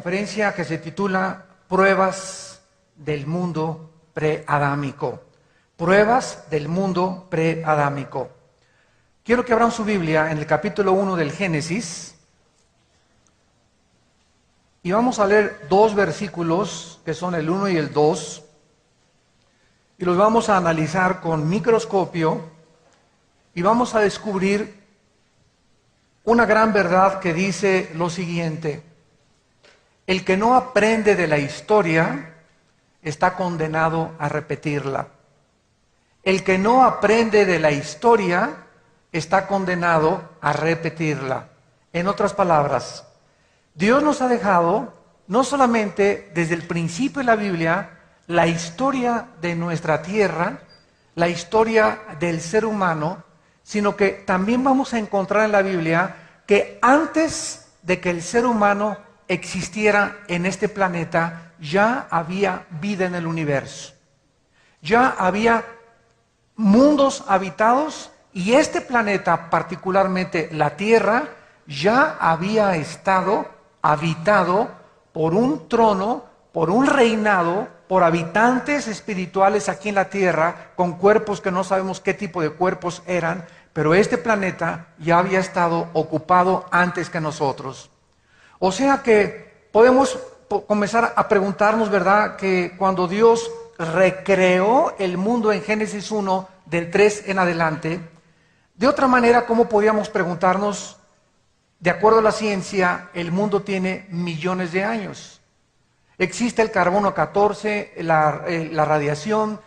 conferencia que se titula Pruebas del mundo preadámico. Pruebas del mundo preadámico. Quiero que abran su Biblia en el capítulo 1 del Génesis y vamos a leer dos versículos que son el 1 y el 2 y los vamos a analizar con microscopio y vamos a descubrir una gran verdad que dice lo siguiente: el que no aprende de la historia está condenado a repetirla. El que no aprende de la historia está condenado a repetirla. En otras palabras, Dios nos ha dejado, no solamente desde el principio de la Biblia, la historia de nuestra tierra, la historia del ser humano, sino que también vamos a encontrar en la Biblia que antes de que el ser humano existiera en este planeta, ya había vida en el universo. Ya había mundos habitados y este planeta, particularmente la Tierra, ya había estado habitado por un trono, por un reinado, por habitantes espirituales aquí en la Tierra, con cuerpos que no sabemos qué tipo de cuerpos eran, pero este planeta ya había estado ocupado antes que nosotros. O sea que podemos comenzar a preguntarnos, ¿verdad?, que cuando Dios recreó el mundo en Génesis 1, del 3 en adelante, de otra manera, ¿cómo podríamos preguntarnos? De acuerdo a la ciencia, el mundo tiene millones de años. Existe el carbono 14, la radiación,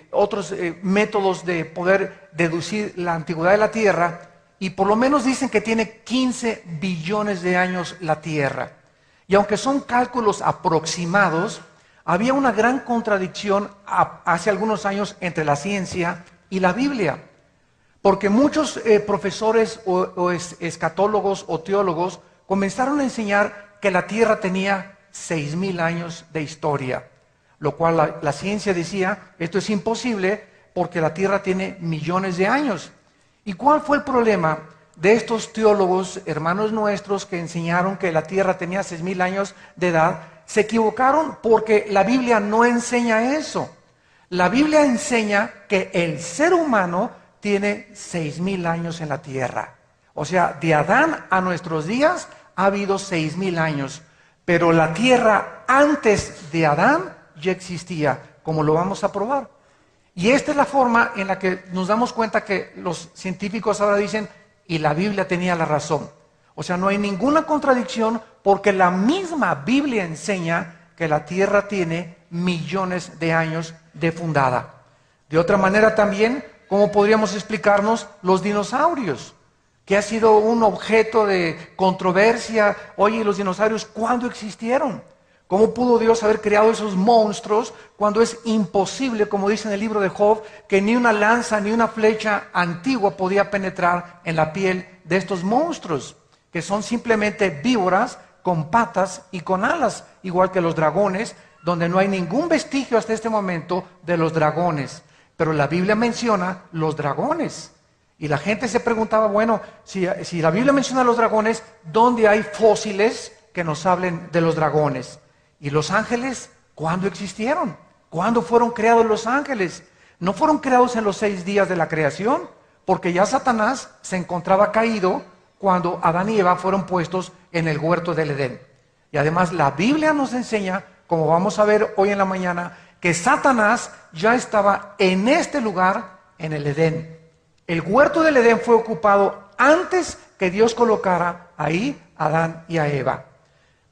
otros métodos de poder deducir la antigüedad de la Tierra, y por lo menos dicen que tiene 15 billones de años la Tierra. Y aunque son cálculos aproximados, había una gran contradicción hace algunos años entre la ciencia y la Biblia. Porque muchos profesores o escatólogos o teólogos comenzaron a enseñar que la Tierra tenía 6,000 años de historia. Lo cual la ciencia decía, esto es imposible porque la Tierra tiene millones de años. ¿Y cuál fue el problema de estos teólogos, hermanos nuestros, que enseñaron que la Tierra tenía 6,000 años de edad? Se equivocaron porque la Biblia no enseña eso. La Biblia enseña que el ser humano tiene 6,000 años en la Tierra. O sea, de Adán a nuestros días ha habido 6,000 años. Pero la Tierra antes de Adán ya existía, como lo vamos a probar. Y esta es la forma en la que nos damos cuenta que los científicos ahora dicen, y la Biblia tenía la razón. O sea, no hay ninguna contradicción porque la misma Biblia enseña que la Tierra tiene millones de años de fundada. De otra manera también, ¿cómo podríamos explicarnos los dinosaurios? Que ha sido un objeto de controversia. Oye, ¿los dinosaurios cuándo existieron? ¿Cómo pudo Dios haber creado esos monstruos cuando es imposible, como dice en el libro de Job, que ni una lanza ni una flecha antigua podía penetrar en la piel de estos monstruos, que son simplemente víboras con patas y con alas, igual que los dragones, donde no hay ningún vestigio hasta este momento de los dragones? Pero la Biblia menciona los dragones. Y la gente se preguntaba, bueno, si la Biblia menciona los dragones, ¿dónde hay fósiles que nos hablen de los dragones? ¿Y los ángeles cuándo existieron? ¿Cuándo fueron creados los ángeles? No fueron creados en los 6 días de la creación, porque ya Satanás se encontraba caído cuando Adán y Eva fueron puestos en el huerto del Edén. Y además la Biblia nos enseña, como vamos a ver hoy en la mañana, que Satanás ya estaba en este lugar, en el Edén. El huerto del Edén fue ocupado antes que Dios colocara ahí a Adán y a Eva.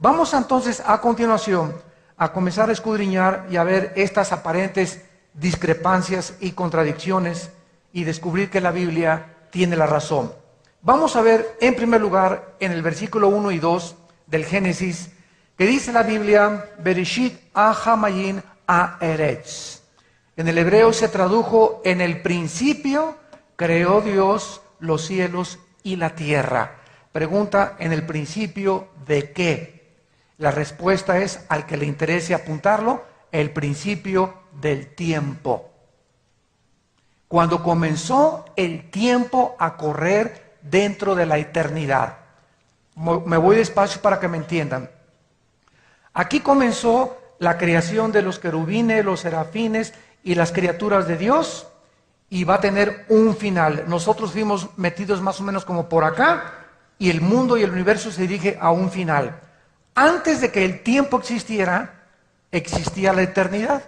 Vamos entonces a continuación a comenzar a escudriñar y a ver estas aparentes discrepancias y contradicciones y descubrir que la Biblia tiene la razón. Vamos a ver en primer lugar en el versículo 1 y 2 del Génesis, que dice la Biblia, Bereshit ha-hamayin ha-eretz. En el hebreo se tradujo, en el principio creó Dios los cielos y la tierra. Pregunta, ¿en el principio de qué? La respuesta es, al que le interese apuntarlo, el principio del tiempo. Cuando comenzó el tiempo a correr dentro de la eternidad. Me voy despacio para que me entiendan. Aquí comenzó la creación de los querubines, los serafines y las criaturas de Dios, y va a tener un final. Nosotros fuimos metidos más o menos como por acá, y el mundo y el universo se dirige a un final. Antes de que el tiempo existiera, existía la eternidad.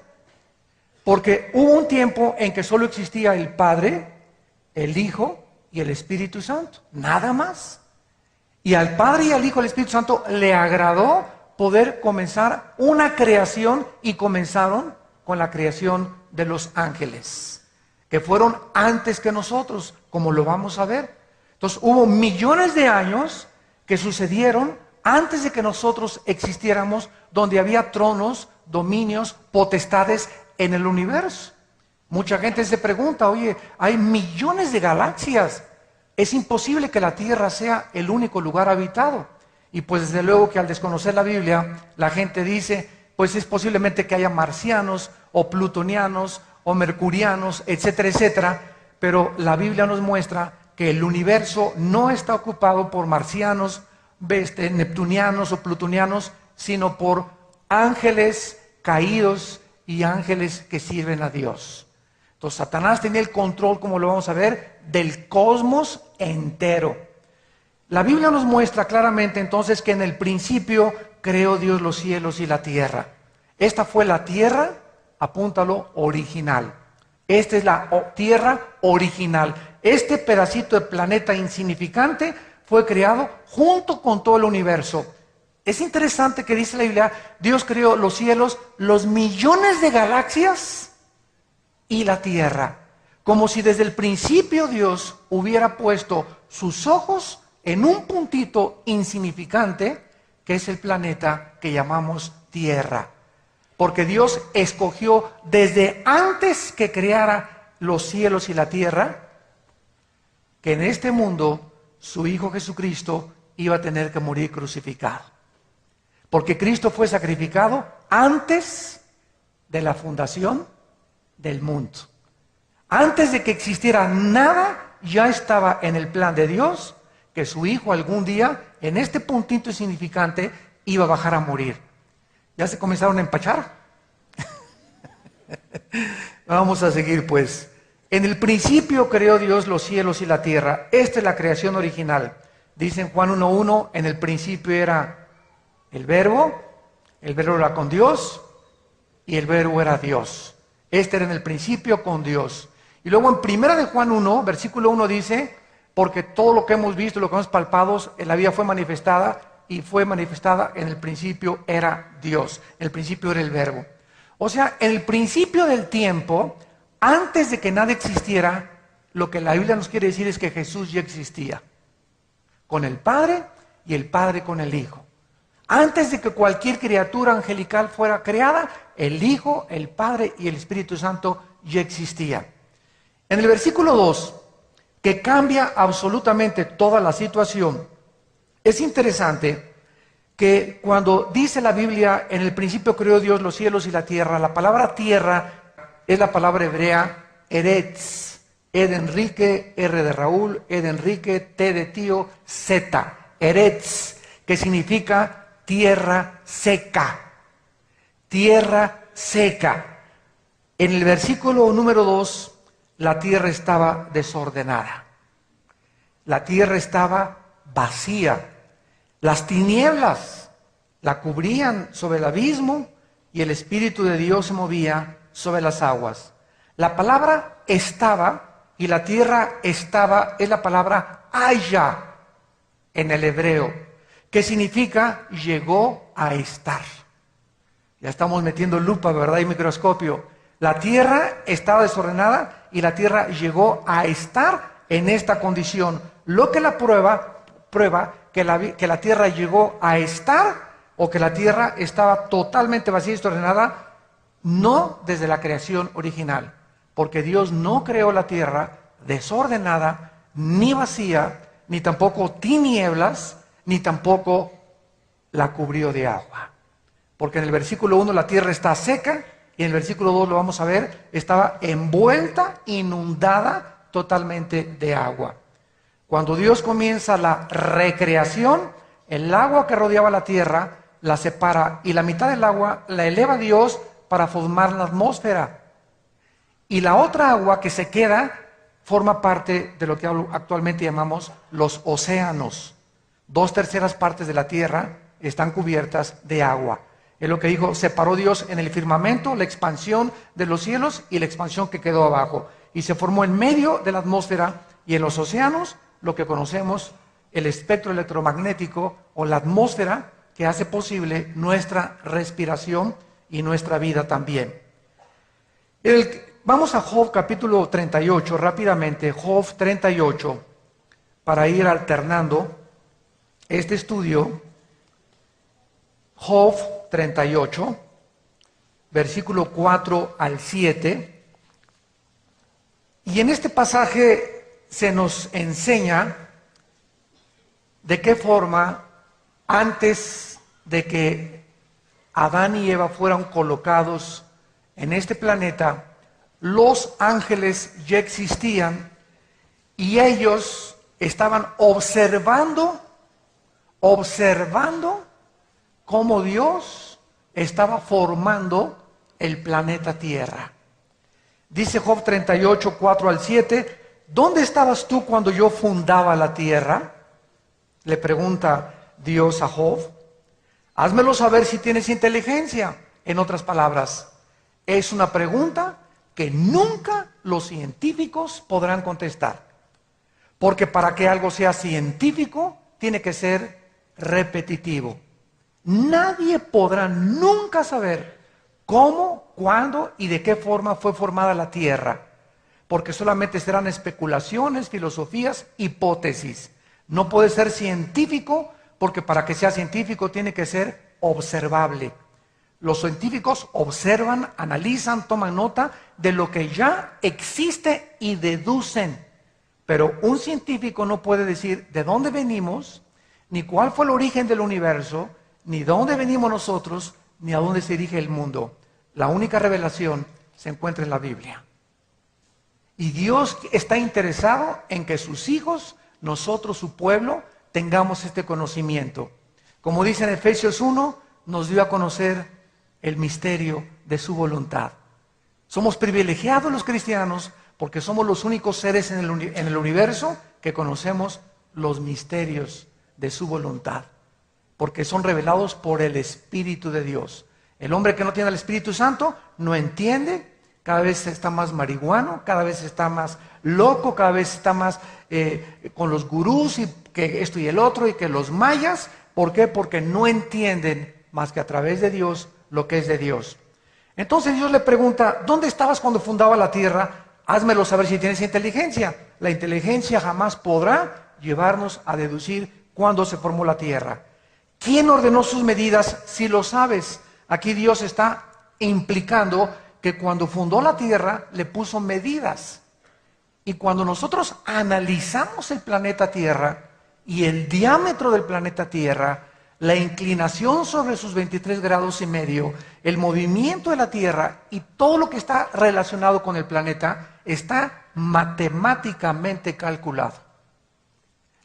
Porque hubo un tiempo en que solo existía el Padre, el Hijo y el Espíritu Santo. Nada más. Y al Padre y al Hijo y al Espíritu Santo le agradó poder comenzar una creación, y comenzaron con la creación de los ángeles, que fueron antes que nosotros, como lo vamos a ver. Entonces hubo millones de años que sucedieron antes de que nosotros existiéramos, donde había tronos, dominios, potestades en el universo. Mucha gente se pregunta, oye, hay millones de galaxias, es imposible que la Tierra sea el único lugar habitado. Y pues desde luego que al desconocer la Biblia, la gente dice, pues es posiblemente que haya marcianos, o plutonianos, o mercurianos, etcétera, etcétera. Pero la Biblia nos muestra que el universo no está ocupado por marcianos, neptunianos o plutonianos, sino por ángeles caídos y ángeles que sirven a Dios. Entonces Satanás tenía el control, como lo vamos a ver, del cosmos entero. La Biblia nos muestra claramente entonces que en el principio creó Dios los cielos y la tierra. Esta fue la tierra, apúntalo, original. Esta es la tierra original. Este pedacito de planeta insignificante fue creado junto con todo el universo. Es interesante que dice la Biblia, Dios creó los cielos, los millones de galaxias y la tierra. Como si desde el principio Dios hubiera puesto sus ojos en un puntito insignificante, que es el planeta que llamamos Tierra. Porque Dios escogió desde antes que creara los cielos y la tierra, que en este mundo su Hijo Jesucristo iba a tener que morir crucificado. Porque Cristo fue sacrificado antes de la fundación del mundo. Antes de que existiera nada, ya estaba en el plan de Dios que su Hijo algún día, en este puntito insignificante, iba a bajar a morir. ¿Ya se comenzaron a empachar? Vamos a seguir pues. En el principio creó Dios los cielos y la tierra. Esta es la creación original. Dice en Juan 1:1, en el principio era el verbo era con Dios y el verbo era Dios. Este era en el principio con Dios. Y luego en primera de Juan 1, versículo 1 dice, porque todo lo que hemos visto, lo que hemos palpado en la vida fue manifestada, y fue manifestada en el principio era Dios. En el principio era el verbo. O sea, en el principio del tiempo, antes de que nada existiera, lo que la Biblia nos quiere decir es que Jesús ya existía. Con el Padre y el Padre con el Hijo. Antes de que cualquier criatura angelical fuera creada, el Hijo, el Padre y el Espíritu Santo ya existían. En el versículo 2, que cambia absolutamente toda la situación, es interesante que cuando dice la Biblia, en el principio creó Dios los cielos y la tierra, la palabra tierra es la palabra hebrea eretz, E de Enrique, R de Raúl, E de Enrique, T de tío, Z, eretz, que significa tierra seca. Tierra seca. En el versículo número 2, la tierra estaba desordenada. La tierra estaba vacía. Las tinieblas la cubrían sobre el abismo y el Espíritu de Dios se movía sobre las aguas. La palabra estaba y la tierra estaba es la palabra haya en el hebreo, que significa llegó a estar. Ya estamos metiendo lupa, ¿verdad? Y microscopio. La tierra estaba desordenada y la tierra llegó a estar en esta condición. Lo que la prueba que la tierra llegó a estar o que la tierra estaba totalmente vacía y desordenada, no desde la creación original, porque Dios no creó la tierra desordenada, ni vacía, ni tampoco tinieblas, ni tampoco la cubrió de agua. Porque en el versículo 1 la tierra está seca, y en el versículo 2 lo vamos a ver, estaba envuelta, inundada totalmente de agua. Cuando Dios comienza la recreación, el agua que rodeaba la tierra la separa y la mitad del agua la eleva Dios para formar la atmósfera. Y la otra agua que se queda forma parte de lo que actualmente llamamos los océanos. 2/3 partes de la tierra están cubiertas de agua. Es lo que dijo, separó Dios en el firmamento, la expansión de los cielos y la expansión que quedó abajo. Y se formó en medio de la atmósfera y en los océanos lo que conocemos, el espectro electromagnético o la atmósfera que hace posible nuestra respiración y nuestra vida también. Vamos a Job capítulo 38 rápidamente, Job 38, para ir alternando este estudio. Job 38, versículo 4 al 7. Y en este pasaje se nos enseña de qué forma, antes de que Adán y Eva fueran colocados en este planeta, los ángeles ya existían y ellos estaban observando cómo Dios estaba formando el planeta Tierra. Dice Job 38, 4 al 7, ¿dónde estabas tú cuando yo fundaba la tierra? Le pregunta Dios a Job. Házmelo saber si tienes inteligencia. En otras palabras, es una pregunta que nunca los científicos podrán contestar. Porque para que algo sea científico, tiene que ser repetitivo. Nadie podrá nunca saber cómo, cuándo y de qué forma fue formada la Tierra. Porque solamente serán especulaciones, filosofías, hipótesis. No puede ser científico, porque para que sea científico tiene que ser observable. Los científicos observan, analizan, toman nota de lo que ya existe y deducen. Pero un científico no puede decir de dónde venimos, ni cuál fue el origen del universo, ni de dónde venimos nosotros, ni a dónde se dirige el mundo. La única revelación se encuentra en la Biblia. Y Dios está interesado en que sus hijos, nosotros, su pueblo, tengamos este conocimiento. Como dice en Efesios 1, nos dio a conocer el misterio de su voluntad. Somos privilegiados los cristianos porque somos los únicos seres en el universo que conocemos los misterios de su voluntad, porque son revelados por el Espíritu de Dios. El hombre que no tiene el Espíritu Santo no entiende, cada vez está más marihuano, cada vez está más loco, cada vez está más con los gurús y que esto y el otro y que los mayas. ¿Por qué? Porque no entienden más que a través de Dios lo que es de Dios. Entonces Dios le pregunta, ¿dónde estabas cuando fundaba la tierra? Házmelo saber si tienes inteligencia. La inteligencia jamás podrá llevarnos a deducir cuándo se formó la tierra. ¿Quién ordenó sus medidas? Si lo sabes. Aquí Dios está implicando que cuando fundó la tierra le puso medidas. Y cuando nosotros analizamos el planeta Tierra y el diámetro del planeta Tierra, la inclinación sobre sus 23 grados y medio, el movimiento de la Tierra y todo lo que está relacionado con el planeta está matemáticamente calculado.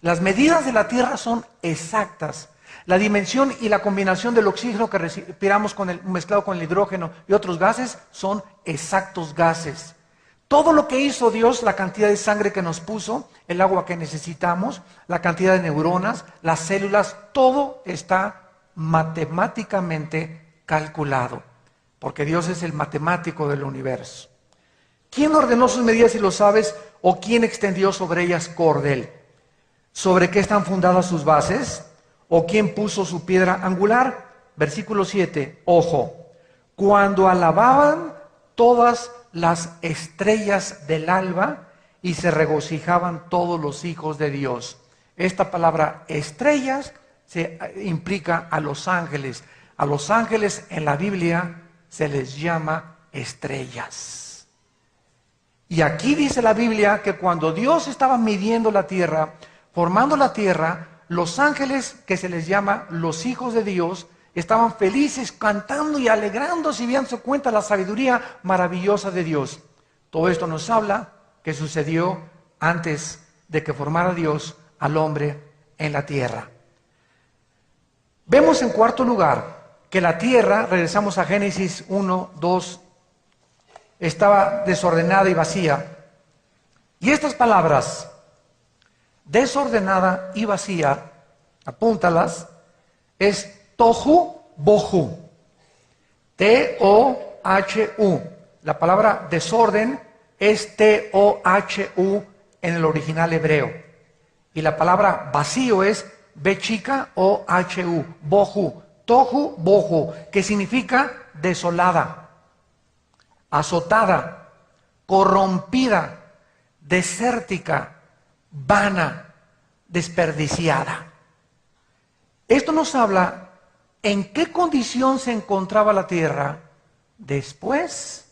Las medidas de la Tierra son exactas. La dimensión y la combinación del oxígeno que respiramos mezclado con el hidrógeno y otros gases son exactos gases. Todo lo que hizo Dios, la cantidad de sangre que nos puso, el agua que necesitamos, la cantidad de neuronas, las células, todo está matemáticamente calculado, porque Dios es el matemático del universo. ¿Quién ordenó sus medidas, si lo sabes, o quién extendió sobre ellas cordel? ¿Sobre qué están fundadas sus bases? ¿O quién puso su piedra angular? Versículo 7, ojo, cuando alababan todas las estrellas del alba y se regocijaban todos los hijos de Dios. Esta palabra estrellas implica a los ángeles. A los ángeles en la Biblia se les llama estrellas. Y aquí dice la Biblia que cuando Dios estaba midiendo la tierra, formando la tierra, los ángeles, que se les llama los hijos de Dios, estaban felices, cantando y alegrándose y dándose cuenta de la sabiduría maravillosa de Dios. Todo esto nos habla que sucedió antes de que formara Dios al hombre en la tierra. Vemos en cuarto lugar que la tierra, regresamos a Génesis 1, 2, estaba desordenada y vacía. Y estas palabras, desordenada y vacía, apúntalas, es tohu bohu. T-O-H-U. La palabra desorden es T-O-H-U en el original hebreo. Y la palabra vacío es B chica O-H-U. Bohu. Tohu bohu, que significa desolada, azotada, corrompida, desértica, vana, desperdiciada. Esto nos habla en qué condición se encontraba la tierra después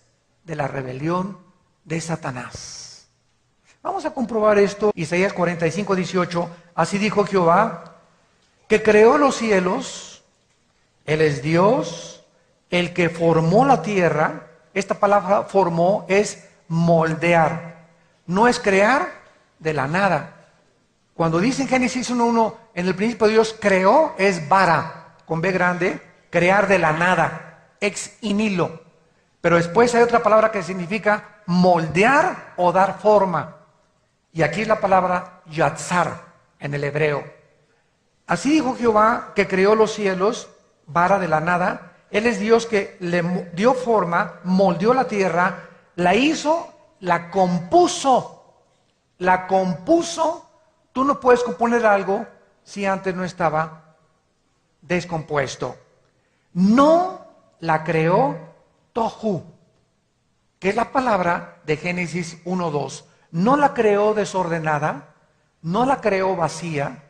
de la rebelión de Satanás. Vamos a comprobar esto. Isaías 45, 18. Así dijo Jehová, que creó los cielos. Él es Dios, el que formó la tierra. Esta palabra formó es moldear. No es crear de la nada. Cuando dice en Génesis 1:1, en el principio Dios creó, es bara, con B grande, crear de la nada, ex nihilo. Pero después hay otra palabra que significa moldear o dar forma. Y aquí es la palabra yatzar en el hebreo. Así dijo Jehová, que creó los cielos, vara de la nada. Él es Dios que le dio forma, moldeó la tierra, la hizo, la compuso. La compuso. Tú no puedes componer algo si antes no estaba descompuesto. No la creó tohu, que es la palabra de Génesis 1:2. No la creó desordenada, no la creó vacía,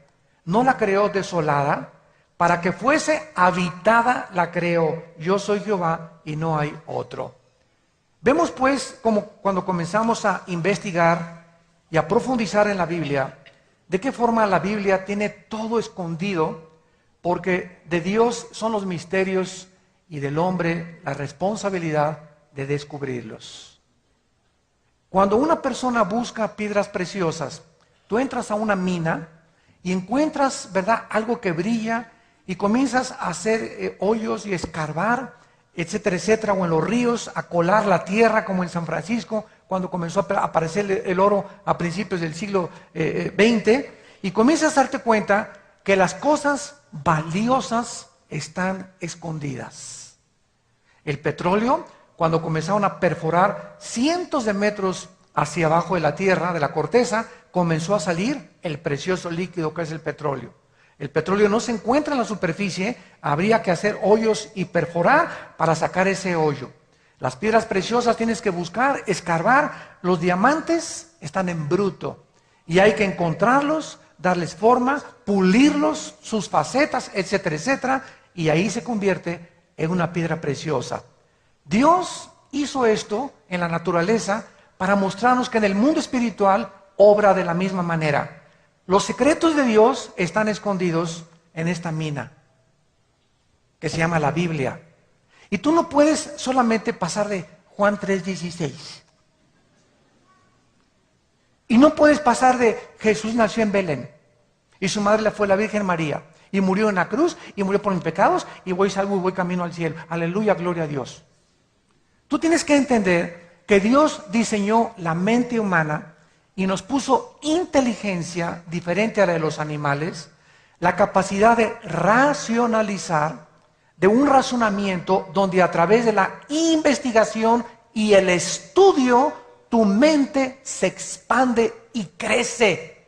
no la creó desolada. Para que fuese habitada la creó. Yo soy Jehová y no hay otro. Vemos pues como cuando comenzamos a investigar y a profundizar en la Biblia, de qué forma la Biblia tiene todo escondido, porque de Dios son los misterios y del hombre la responsabilidad de descubrirlos. Cuando una persona busca piedras preciosas, tú entras a una mina y encuentras, ¿verdad?, algo que brilla, y comienzas a hacer hoyos y escarbar, etcétera, etcétera, o en los ríos, a colar la tierra, como en San Francisco, cuando comenzó a aparecer el oro a principios del siglo XX, y comienzas a darte cuenta que las cosas valiosas están escondidas. El petróleo, cuando comenzaron a perforar cientos de metros hacia abajo de la tierra, de la corteza, comenzó a salir el precioso líquido que es el petróleo. El petróleo no se encuentra en la superficie, habría que hacer hoyos y perforar para sacar ese hoyo. Las piedras preciosas tienes que buscar, escarbar. Los diamantes están en bruto y hay que encontrarlos, darles forma, pulirlos, sus facetas, etcétera, etcétera, y ahí se convierte en una piedra preciosa. Dios hizo esto en la naturaleza para mostrarnos que en el mundo espiritual obra de la misma manera. Los secretos de Dios están escondidos en esta mina que se llama la Biblia. Y tú no puedes solamente pasar de Juan 3:16. Y no puedes pasar de Jesús nació en Belén y su madre fue la Virgen María y murió en la cruz y murió por mis pecados y voy salvo y voy camino al cielo. Aleluya, gloria a Dios. Tú tienes que entender que Dios diseñó la mente humana y nos puso inteligencia diferente a la de los animales, la capacidad de racionalizar, de un razonamiento donde a través de la investigación y el estudio, tu mente se expande y crece.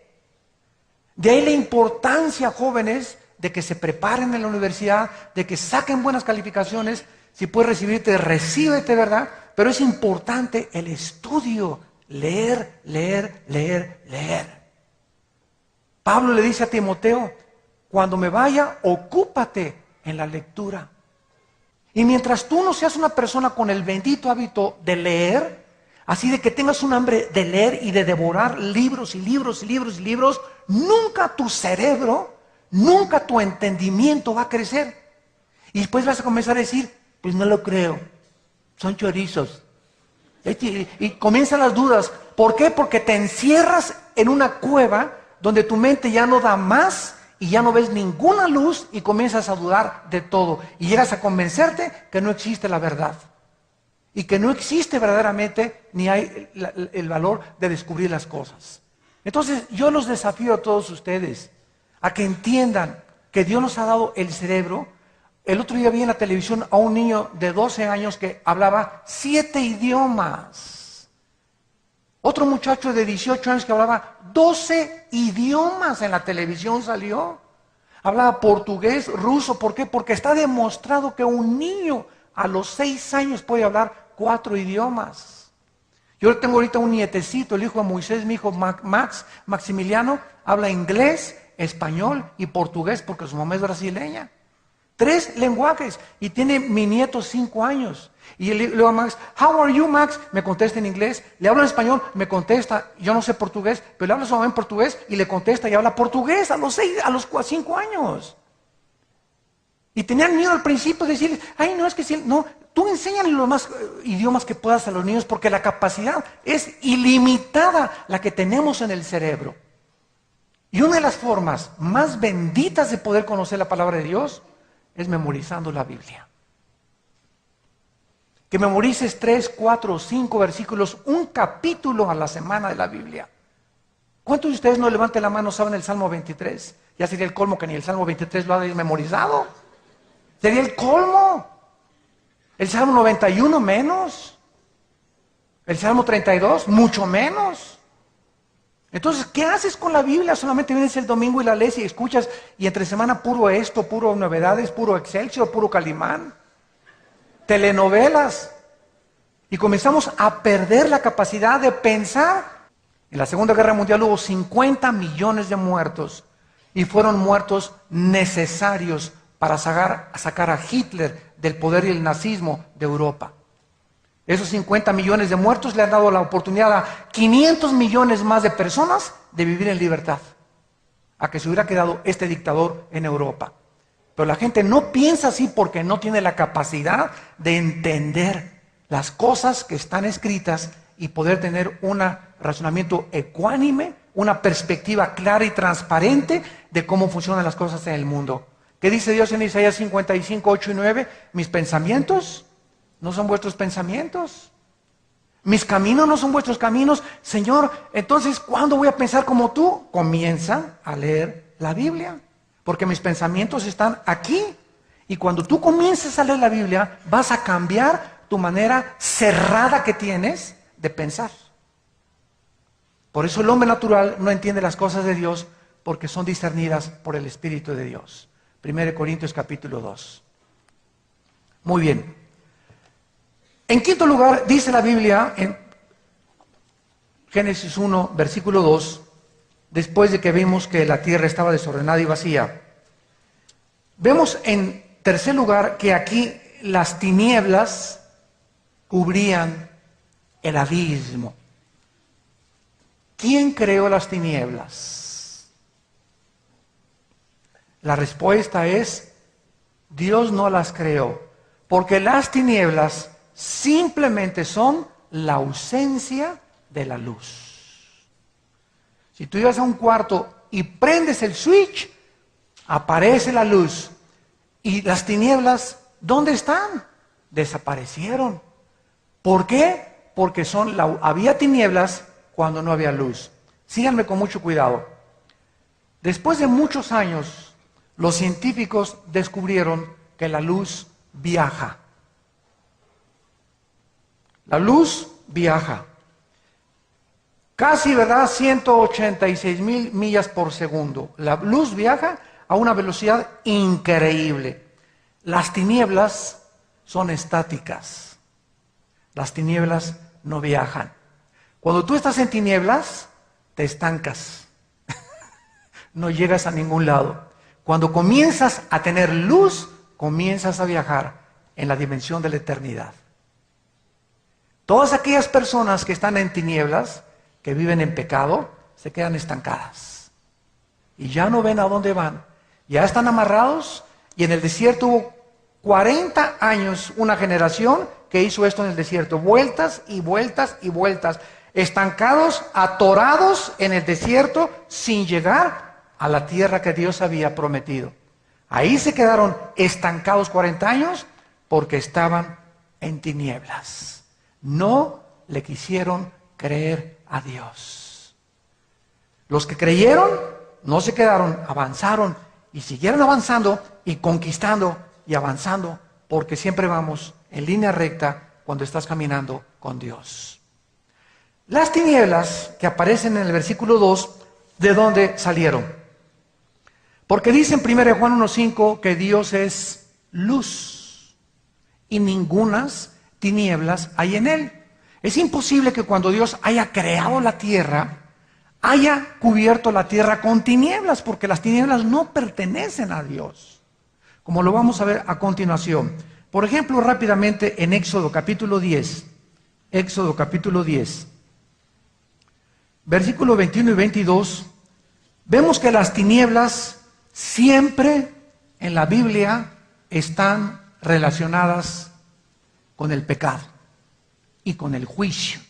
De ahí la importancia, jóvenes, de que se preparen en la universidad, de que saquen buenas calificaciones. Si puedes recibirte, recíbete, ¿verdad? Pero es importante el estudio. Leer, leer, leer, leer. Pablo le dice a Timoteo, cuando me vaya, ocúpate en la lectura. Y mientras tú no seas una persona con el bendito hábito de leer, así de que tengas un hambre de leer y de devorar libros y libros y libros y libros, nunca tu cerebro, nunca tu entendimiento va a crecer. Y después vas a comenzar a decir, pues no lo creo, son chorizos. Y comienzan las dudas. ¿Por qué? Porque te encierras en una cueva donde tu mente ya no da más y ya no ves ninguna luz y comienzas a dudar de todo. Y llegas a convencerte que no existe la verdad. Y que no existe verdaderamente ni hay el valor de descubrir las cosas. Entonces yo los desafío a todos ustedes a que entiendan que Dios nos ha dado el cerebro. El otro día vi en la televisión a un niño de 12 años que hablaba 7 idiomas. Otro muchacho de 18 años que hablaba 12 idiomas en la televisión salió. Hablaba portugués, ruso. ¿Por qué? Porque está demostrado que un niño a los 6 años puede hablar 4 idiomas. Yo tengo ahorita un nietecito, el hijo de Moisés, mi hijo Maximiliano, habla inglés, español y portugués porque su mamá es brasileña. 3 lenguajes. Y tiene mi nieto 5 años. Y le digo a Max, how are you, Max? Me contesta en inglés. Le hablo en español, me contesta. Yo no sé portugués, pero le hablo a su mamá en portugués y le contesta y habla portugués a los 5 años. Y tenían miedo al principio de decirles, ay, no, es que si, no, tú enséñale los más idiomas que puedas a los niños porque la capacidad es ilimitada la que tenemos en el cerebro. Y una de las formas más benditas de poder conocer la palabra de Dios es memorizando la Biblia. Que memorices 3, 4, 5 versículos, un capítulo a la semana de la Biblia. ¿Cuántos de ustedes no levanten la mano saben el Salmo 23? Ya sería el colmo que ni el Salmo 23 lo hayan memorizado. Sería el colmo. El Salmo 91 menos. El Salmo 32 mucho menos. Entonces, ¿qué haces con la Biblia? Solamente vienes el domingo y la lees y escuchas y entre semana puro esto, puro novedades, puro Excelsior, puro Calimán, telenovelas. Y comenzamos a perder la capacidad de pensar. En la Segunda Guerra Mundial hubo 50 millones de muertos y fueron muertos necesarios para sacar a Hitler del poder y el nazismo de Europa. Esos 50 millones de muertos le han dado la oportunidad a 500 millones más de personas de vivir en libertad, a que se hubiera quedado este dictador en Europa. Pero la gente no piensa así porque no tiene la capacidad de entender las cosas que están escritas y poder tener un razonamiento ecuánime, una perspectiva clara y transparente de cómo funcionan las cosas en el mundo. ¿Qué dice Dios en Isaías 55, 8 y 9? Mis pensamientos no son vuestros pensamientos. Mis caminos no son vuestros caminos. Señor, entonces, ¿cuándo voy a pensar como tú? Comienza a leer la Biblia. Porque mis pensamientos están aquí. Y cuando tú comiences a leer la Biblia, vas a cambiar tu manera cerrada que tienes de pensar. Por eso el hombre natural no entiende las cosas de Dios porque son discernidas por el Espíritu de Dios. 1 Corintios capítulo 2. Muy bien. En quinto lugar, dice la Biblia en Génesis 1, versículo 2, después de que vimos que la tierra estaba desordenada y vacía, vemos en tercer lugar que aquí las tinieblas cubrían el abismo. ¿Quién creó las tinieblas? La respuesta es, Dios no las creó, porque las tinieblas simplemente son la ausencia de la luz. Si tú llegas a un cuarto y prendes el switch, aparece la luz. Y las tinieblas, ¿dónde están? Desaparecieron. ¿Por qué? Porque había tinieblas cuando no había luz. Síganme con mucho cuidado. Después de muchos años, los científicos descubrieron que la luz viaja. La luz viaja. Casi, ¿verdad? 186,000 millas por segundo. La luz viaja a una velocidad increíble. Las tinieblas son estáticas. Las tinieblas no viajan. Cuando tú estás en tinieblas, te estancas. No llegas a ningún lado. Cuando comienzas a tener luz, comienzas a viajar en la dimensión de la eternidad. Todas aquellas personas que están en tinieblas, que viven en pecado, se quedan estancadas. Y ya no ven a dónde van. Ya están amarrados y en el desierto hubo 40 años, una generación que hizo esto en el desierto. Vueltas y vueltas y vueltas. Estancados, atorados en el desierto sin llegar a la tierra que Dios había prometido. Ahí se quedaron estancados 40 años porque estaban en tinieblas. No le quisieron creer a Dios. Los que creyeron no se quedaron, avanzaron y siguieron avanzando y conquistando y avanzando, porque siempre vamos en línea recta cuando estás caminando con Dios. Las tinieblas que aparecen en el versículo 2, ¿de dónde salieron? Porque dice en 1 Juan 1:5 que Dios es luz y ningunas tinieblas hay en él. Es imposible que cuando Dios haya creado la tierra, haya cubierto la tierra con tinieblas, porque las tinieblas no pertenecen a Dios, como lo vamos a ver a continuación. Por ejemplo, rápidamente en Éxodo capítulo 10, versículos 21 y 22, vemos que las tinieblas siempre en la Biblia están relacionadas con el pecado y con el juicio.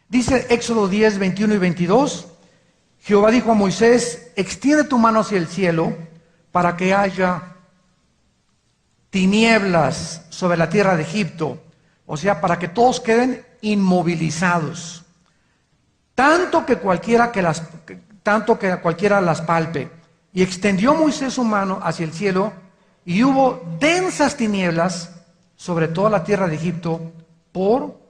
Dice Éxodo 10, 21 y 22, Jehová dijo a Moisés, extiende tu mano hacia el cielo para que haya tinieblas sobre la tierra de Egipto, o sea, para que todos queden inmovilizados, tanto que cualquiera las palpe. Y extendió Moisés su mano hacia el cielo, y hubo densas tinieblas sobre toda la tierra de Egipto por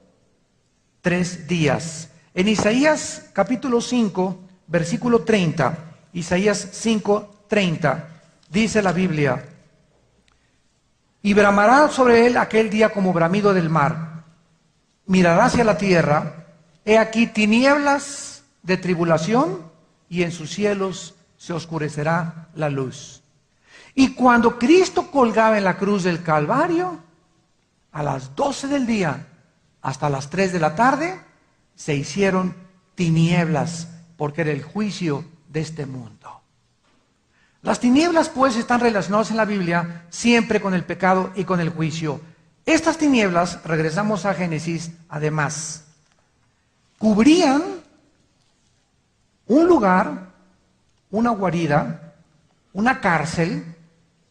3 días. En Isaías capítulo 5, versículo 30, Isaías 5, 30, dice la Biblia, y bramará sobre él aquel día como bramido del mar, mirará hacia la tierra, he aquí tinieblas de tribulación, y en sus cielos se oscurecerá la luz. Y cuando Cristo colgaba en la cruz del Calvario, a las 12 del día hasta las 3 de la tarde, se hicieron tinieblas, porque era el juicio de este mundo. Las tinieblas pues están relacionadas en la Biblia siempre con el pecado y con el juicio. Estas tinieblas, regresamos a Génesis, además, cubrían un lugar, una guarida, una cárcel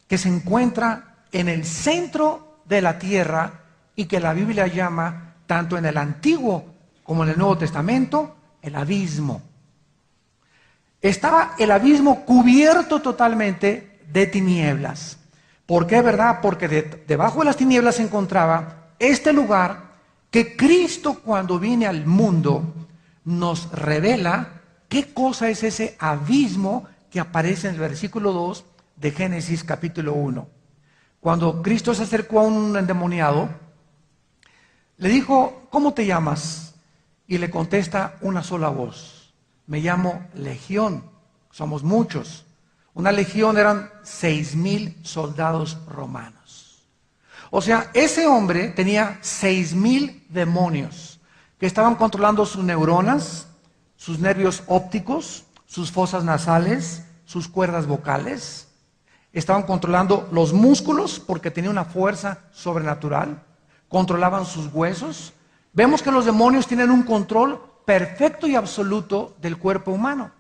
que se encuentra en el centro de la tierra y que la Biblia llama, tanto en el Antiguo como en el Nuevo Testamento, el abismo. Estaba el abismo cubierto totalmente de tinieblas. ¿Por qué, verdad? Porque debajo de las tinieblas se encontraba este lugar que Cristo, cuando viene al mundo, nos revela qué cosa es ese abismo que aparece en el versículo 2 de Génesis capítulo 1. Cuando Cristo se acercó a un endemoniado, le dijo, ¿cómo te llamas? Y le contesta una sola voz, me llamo Legión, somos muchos. Una legión eran 6,000 soldados romanos. O sea, ese hombre tenía 6,000 demonios que estaban controlando sus neuronas, sus nervios ópticos, sus fosas nasales, sus cuerdas vocales. Estaban controlando los músculos porque tenía una fuerza sobrenatural. Controlaban sus huesos. Vemos que los demonios tienen un control perfecto y absoluto del cuerpo humano.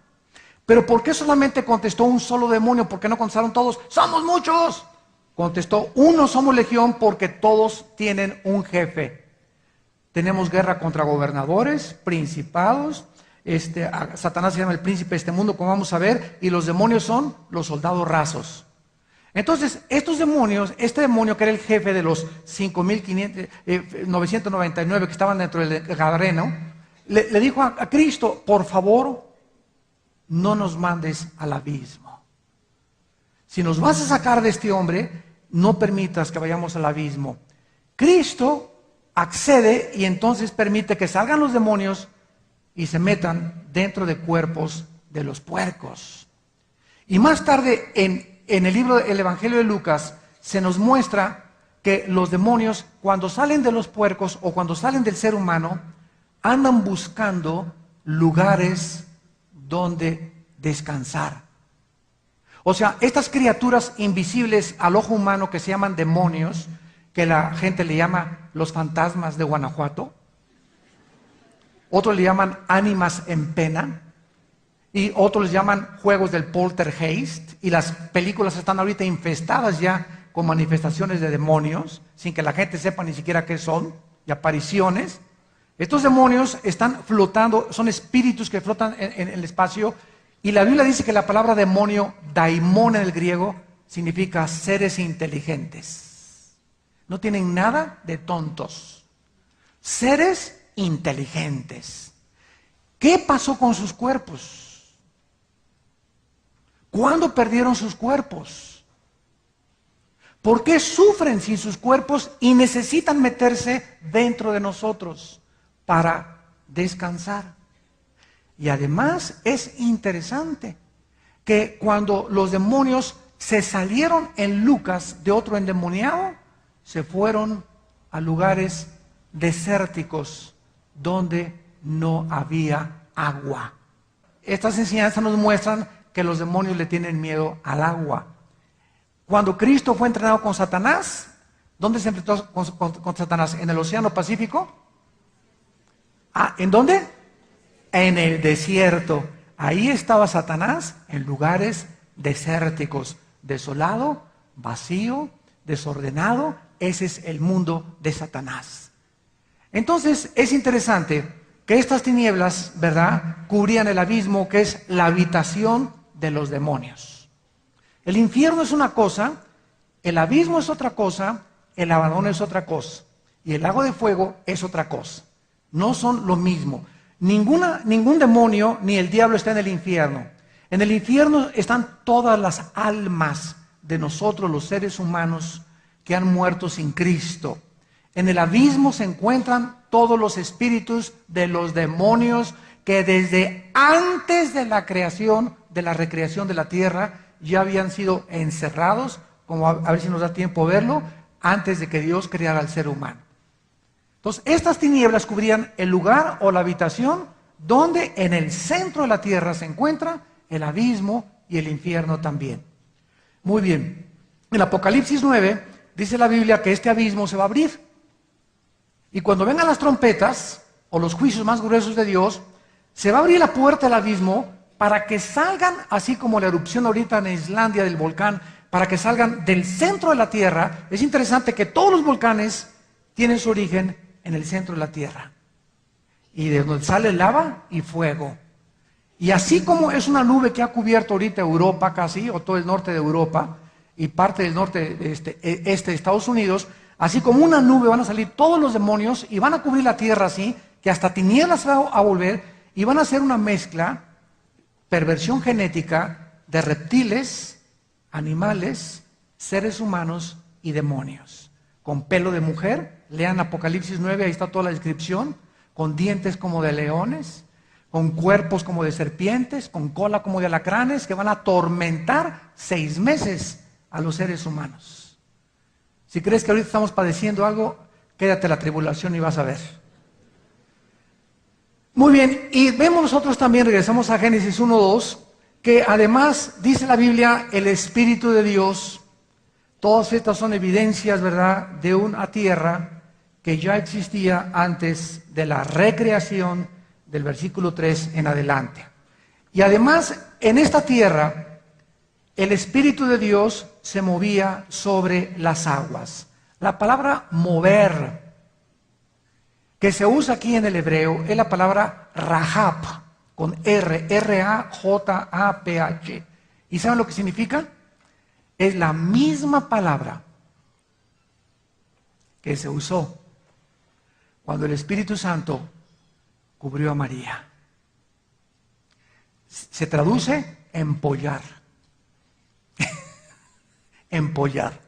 Pero ¿por qué solamente contestó un solo demonio? ¿Por qué no contestaron todos? ¡Somos muchos! Contestó uno, somos legión, porque todos tienen un jefe. Tenemos guerra contra gobernadores, principados. Satanás se llama el príncipe de este mundo, como vamos a ver, y los demonios son los soldados rasos. Entonces, estos demonios, este demonio que era el jefe de los 5,999 que estaban dentro del Gadareno, le dijo a Cristo, por favor, no nos mandes al abismo. Si nos vas a sacar de este hombre, no permitas que vayamos al abismo. Cristo accede y entonces permite que salgan los demonios y se metan dentro de cuerpos de los puercos. Y más tarde en el libro del Evangelio de Lucas se nos muestra que los demonios, cuando salen de los puercos o cuando salen del ser humano, andan buscando lugares donde descansar. O sea, estas criaturas invisibles al ojo humano que se llaman demonios, que la gente le llama los fantasmas de Guanajuato, otros le llaman ánimas en pena, y otros les llaman juegos del poltergeist, y las películas están ahorita infestadas ya con manifestaciones de demonios, sin que la gente sepa ni siquiera qué son, y apariciones. Estos demonios están flotando, son espíritus que flotan en el espacio, y la Biblia dice que la palabra demonio, daimón en el griego, significa seres inteligentes. No tienen nada de tontos. Seres inteligentes. ¿Qué pasó con sus cuerpos? ¿Cuándo perdieron sus cuerpos? ¿Por qué sufren sin sus cuerpos y necesitan meterse dentro de nosotros para descansar? Y además es interesante que cuando los demonios se salieron en Lucas de otro endemoniado, se fueron a lugares desérticos donde no había agua. Estas enseñanzas nos muestran que los demonios le tienen miedo al agua. Cuando Cristo fue entrenado con Satanás, ¿dónde se enfrentó con Satanás? ¿En el Océano Pacífico? ¿En dónde? En el desierto. Ahí estaba Satanás, en lugares desérticos, desolado, vacío, desordenado. Ese es el mundo de Satanás. Entonces es interesante que estas tinieblas, ¿verdad?, cubrían el abismo, que es la habitación de los demonios. El infierno es una cosa, el abismo es otra cosa, el abandono es otra cosa, y el lago de fuego es otra cosa. No son lo mismo. Ningún demonio ni el diablo está en el infierno. En el infierno están todas las almas de nosotros, los seres humanos, que han muerto sin Cristo. En el abismo se encuentran todos los espíritus de los demonios que desde antes de la creación, de la recreación de la tierra, ya habían sido encerrados, como a ver si nos da tiempo verlo, antes de que Dios creara al ser humano. Entonces, estas tinieblas cubrían el lugar o la habitación donde en el centro de la tierra se encuentra el abismo y el infierno también. Muy bien. En Apocalipsis 9 dice la Biblia que este abismo se va a abrir. Y cuando vengan las trompetas o los juicios más gruesos de Dios, se va a abrir la puerta del abismo para que salgan, así como la erupción ahorita en Islandia del volcán, para que salgan del centro de la tierra. Es interesante que todos los volcanes tienen su origen en el centro de la tierra, y de donde sale lava y fuego. Y así como es una nube que ha cubierto ahorita Europa casi, o todo el norte de Europa, y parte del norte de este de Estados Unidos, así como una nube van a salir todos los demonios y van a cubrir la tierra así, que hasta tinieblas se va a volver, y van a hacer una mezcla, perversión genética, de reptiles, animales, seres humanos y demonios. Con pelo de mujer, lean Apocalipsis 9, ahí está toda la descripción, con dientes como de leones, con cuerpos como de serpientes, con cola como de alacranes, que van a atormentar 6 meses a los seres humanos. Si crees que ahorita estamos padeciendo algo, quédate en la tribulación y vas a ver. Muy bien, y vemos nosotros también, regresamos a Génesis 1:2, que además dice la Biblia, el Espíritu de Dios. Todas estas son evidencias, ¿verdad?, de una tierra que ya existía antes de la recreación del versículo 3 en adelante. Y además, en esta tierra, el Espíritu de Dios se movía sobre las aguas. La palabra mover, que se usa aquí en el hebreo, es la palabra rahab, con R, R-A-J-A-P-H. ¿Y saben lo que significa? Es la misma palabra que se usó cuando el Espíritu Santo cubrió a María. Se traduce empollar. Empollar.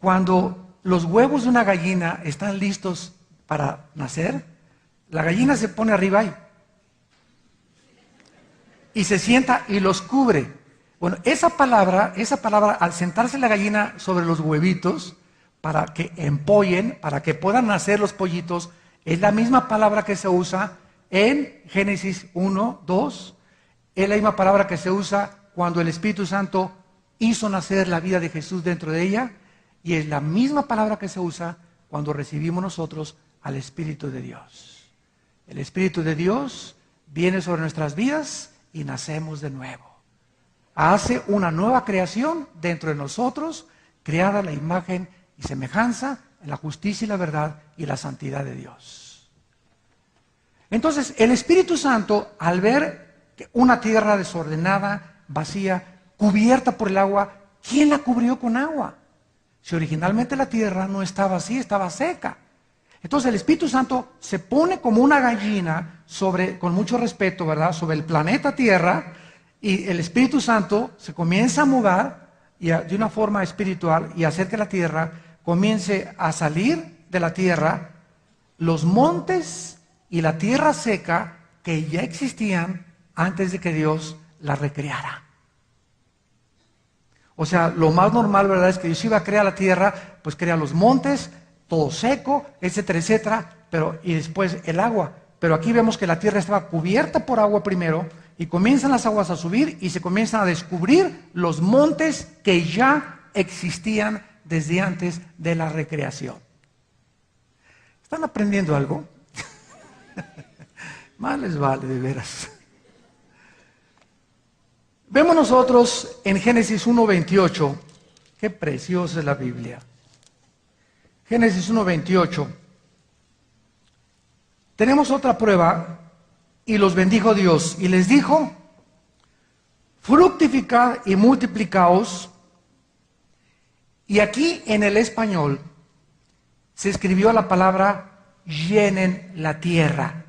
Cuando los huevos de una gallina están listos para nacer, la gallina se pone arriba y se sienta y los cubre. Bueno, esa palabra, al sentarse la gallina sobre los huevitos, para que empollen, para que puedan nacer los pollitos, es la misma palabra que se usa en Génesis 1:2, es la misma palabra que se usa cuando el Espíritu Santo hizo nacer la vida de Jesús dentro de ella, y es la misma palabra que se usa cuando recibimos nosotros al Espíritu de Dios. El Espíritu de Dios viene sobre nuestras vidas y nacemos de nuevo. Hace una nueva creación dentro de nosotros, creada a la imagen y semejanza en la justicia y la verdad y la santidad de Dios. Entonces, el Espíritu Santo, al ver una tierra desordenada, vacía, cubierta por el agua, ¿quién la cubrió con agua? Si originalmente la tierra no estaba así, estaba seca. Entonces el Espíritu Santo se pone como una gallina con mucho respeto, ¿verdad?, sobre el planeta Tierra, y el Espíritu Santo se comienza a mover de una forma espiritual y hacer que la tierra comience a salir de la tierra los montes y la tierra seca que ya existían antes de que Dios la recreara. O sea, lo más normal, ¿verdad?, es que Dios iba a crear la tierra, pues crea los montes, todo seco, etcétera, etcétera, y después el agua. Pero aquí vemos que la tierra estaba cubierta por agua primero, y comienzan las aguas a subir y se comienzan a descubrir los montes que ya existían desde antes de la recreación. ¿Están aprendiendo algo? Más les vale, de veras. Vemos nosotros en Génesis 1:28, qué preciosa es la Biblia. Génesis 1:28. Tenemos otra prueba. Y los bendijo Dios y les dijo: fructificad y multiplicaos. Y aquí en el español se escribió la palabra llenen la tierra.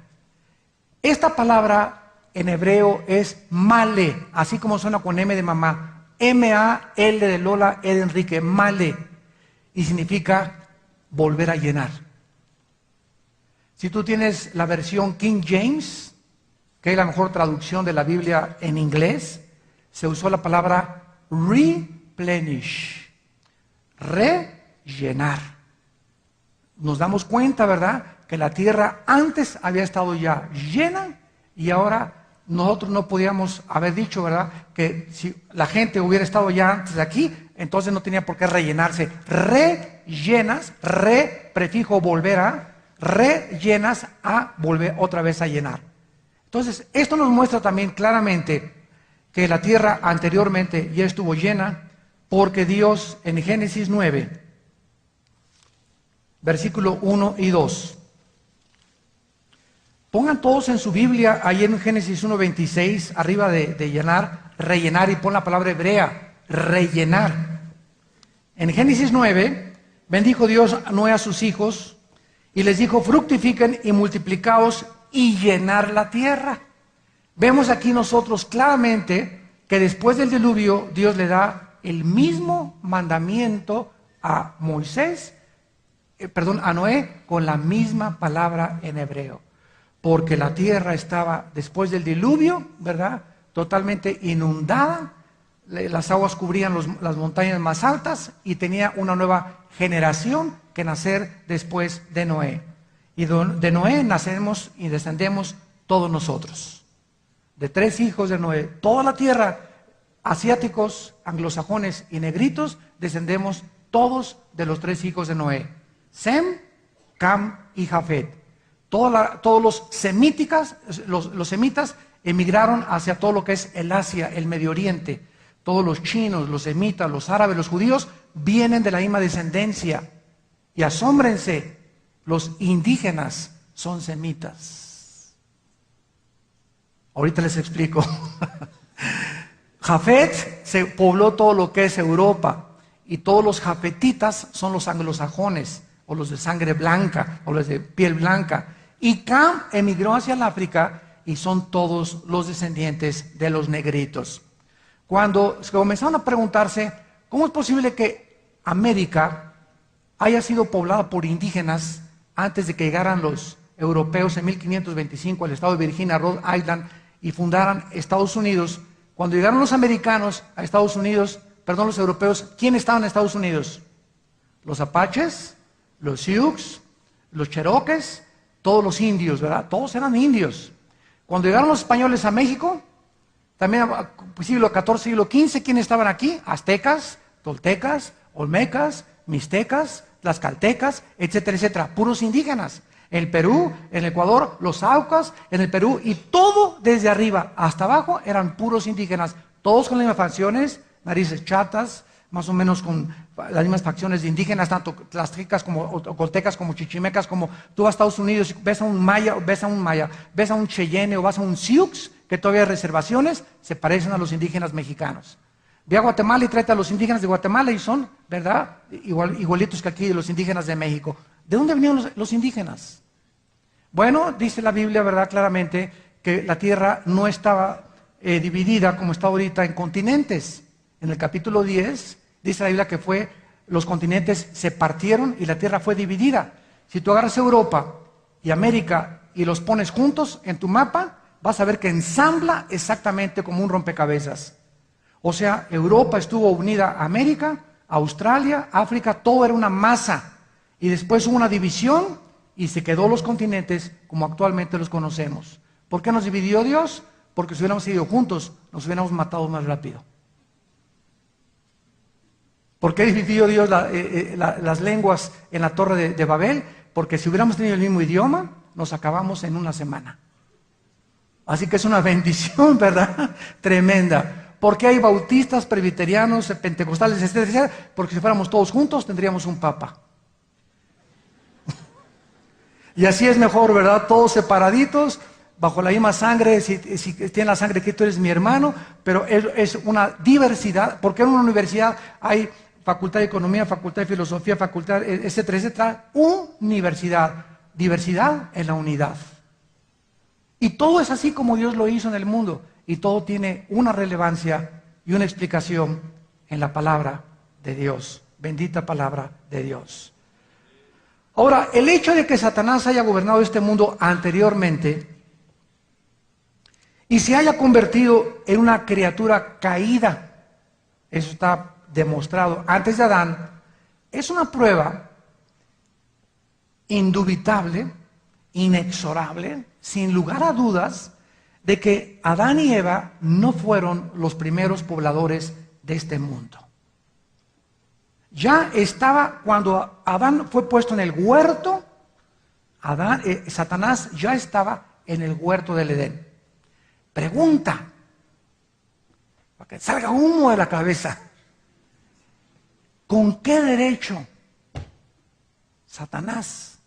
Esta palabra en hebreo es male, así como suena con M de mamá. M-A-L de Lola, E de Enrique, male. Y significa volver a llenar. Si tú tienes la versión King James, que es la mejor traducción de la Biblia en inglés, se usó la palabra replenish, rellenar. Nos damos cuenta, ¿verdad?, que la tierra antes había estado ya llena y ahora nosotros no podíamos haber dicho, ¿verdad?, que si la gente hubiera estado ya antes de aquí, entonces no tenía por qué rellenarse. Rellenas, prefijo volver a, rellenas a volver otra vez a llenar. Entonces, esto nos muestra también claramente que la tierra anteriormente ya estuvo llena, porque Dios en Génesis 9, versículo 1 y 2. Pongan todos en su Biblia, ahí en Génesis 1:26, arriba de llenar, rellenar, y pon la palabra hebrea, rellenar. En Génesis 9, bendijo Dios a Noé a sus hijos, y les dijo: fructifiquen y multiplicaos y llenar la tierra. Vemos aquí nosotros claramente que después del diluvio Dios le da el mismo mandamiento a a Noé, con la misma palabra en hebreo, porque la tierra estaba después del diluvio, ¿verdad?, totalmente inundada, las aguas cubrían las montañas más altas y tenía una nueva generación que nacer después de Noé. Y de Noé nacemos y descendemos todos nosotros. De 3 hijos de Noé, toda la tierra, asiáticos, anglosajones y negritos, descendemos todos de los 3 hijos de Noé: Sem, Cam y Jafet. Todos los semitas emigraron hacia todo lo que es el Asia, el Medio Oriente. Todos los chinos, los semitas, los árabes, los judíos vienen de la misma descendencia. Y asómbrense, los indígenas son semitas. Ahorita les explico. Jafet se pobló todo lo que es Europa, y todos los jafetitas son los anglosajones, o los de sangre blanca, o los de piel blanca. Y Cam emigró hacia el África, y son todos los descendientes de los negritos. Cuando comenzaron a preguntarse, ¿cómo es posible que América haya sido poblada por indígenas antes de que llegaran los europeos en 1525 al estado de Virginia, Rhode Island, y fundaran Estados Unidos? Cuando llegaron los americanos a Estados Unidos, los europeos, ¿quién estaba en Estados Unidos? Los apaches, los sioux, los cherokees, todos los indios, ¿verdad? Todos eran indios. Cuando llegaron los españoles a México, también siglo XIV, siglo XV, ¿quiénes estaban aquí? Aztecas, toltecas, olmecas, mixtecas, tlaxcaltecas, etcétera, etcétera, puros indígenas. En el Perú, en el Ecuador, los Aucas, en el Perú, y todo desde arriba hasta abajo eran puros indígenas, todos con las mismas facciones, narices chatas, más o menos con las mismas facciones de indígenas, tanto tlaztecas como ocoltecas, como chichimecas, como tú vas a Estados Unidos y ves a un maya, ves a un cheyenne o vas a un sioux, que todavía hay reservaciones, se parecen a los indígenas mexicanos. Ve a Guatemala y trata a los indígenas de Guatemala y son, ¿verdad?, igualitos que aquí los indígenas de México. ¿De dónde venían los indígenas? Bueno, dice la Biblia, ¿verdad?, claramente que la tierra no estaba dividida como está ahorita en continentes. En el capítulo 10 dice la Biblia que los continentes se partieron y la tierra fue dividida. Si tú agarras Europa y América y los pones juntos en tu mapa, vas a ver que ensambla exactamente como un rompecabezas. O sea, Europa estuvo unida a América, Australia, África, todo era una masa. Y después hubo una división y se quedó los continentes como actualmente los conocemos. ¿Por qué nos dividió Dios? Porque si hubiéramos ido juntos, nos hubiéramos matado más rápido. ¿Por qué dividió Dios las lenguas en la Torre de Babel? Porque si hubiéramos tenido el mismo idioma, nos acabamos en una semana. Así que es una bendición, ¿verdad? Tremenda. ¿Por qué hay bautistas, presbiterianos, pentecostales, etcétera? Porque si fuéramos todos juntos, tendríamos un papa. Y así es mejor, ¿verdad? Todos separaditos, bajo la misma sangre. Si tiene la sangre que tú eres mi hermano, pero es una diversidad. Porque en una universidad hay facultad de economía, facultad de filosofía, facultad, etcétera, etcétera. Universidad, diversidad en la unidad. Y todo es así como Dios lo hizo en el mundo. Y todo tiene una relevancia y una explicación en la palabra de Dios. Bendita palabra de Dios. Ahora, el hecho de que Satanás haya gobernado este mundo anteriormente y se haya convertido en una criatura caída, eso está demostrado antes de Adán, es una prueba indubitable, inexorable, sin lugar a dudas, de que Adán y Eva no fueron los primeros pobladores de este mundo. Ya estaba, cuando Adán fue puesto en el huerto, Satanás ya estaba en el huerto del Edén. Pregunta, para que salga humo de la cabeza, ¿con qué derecho Satanás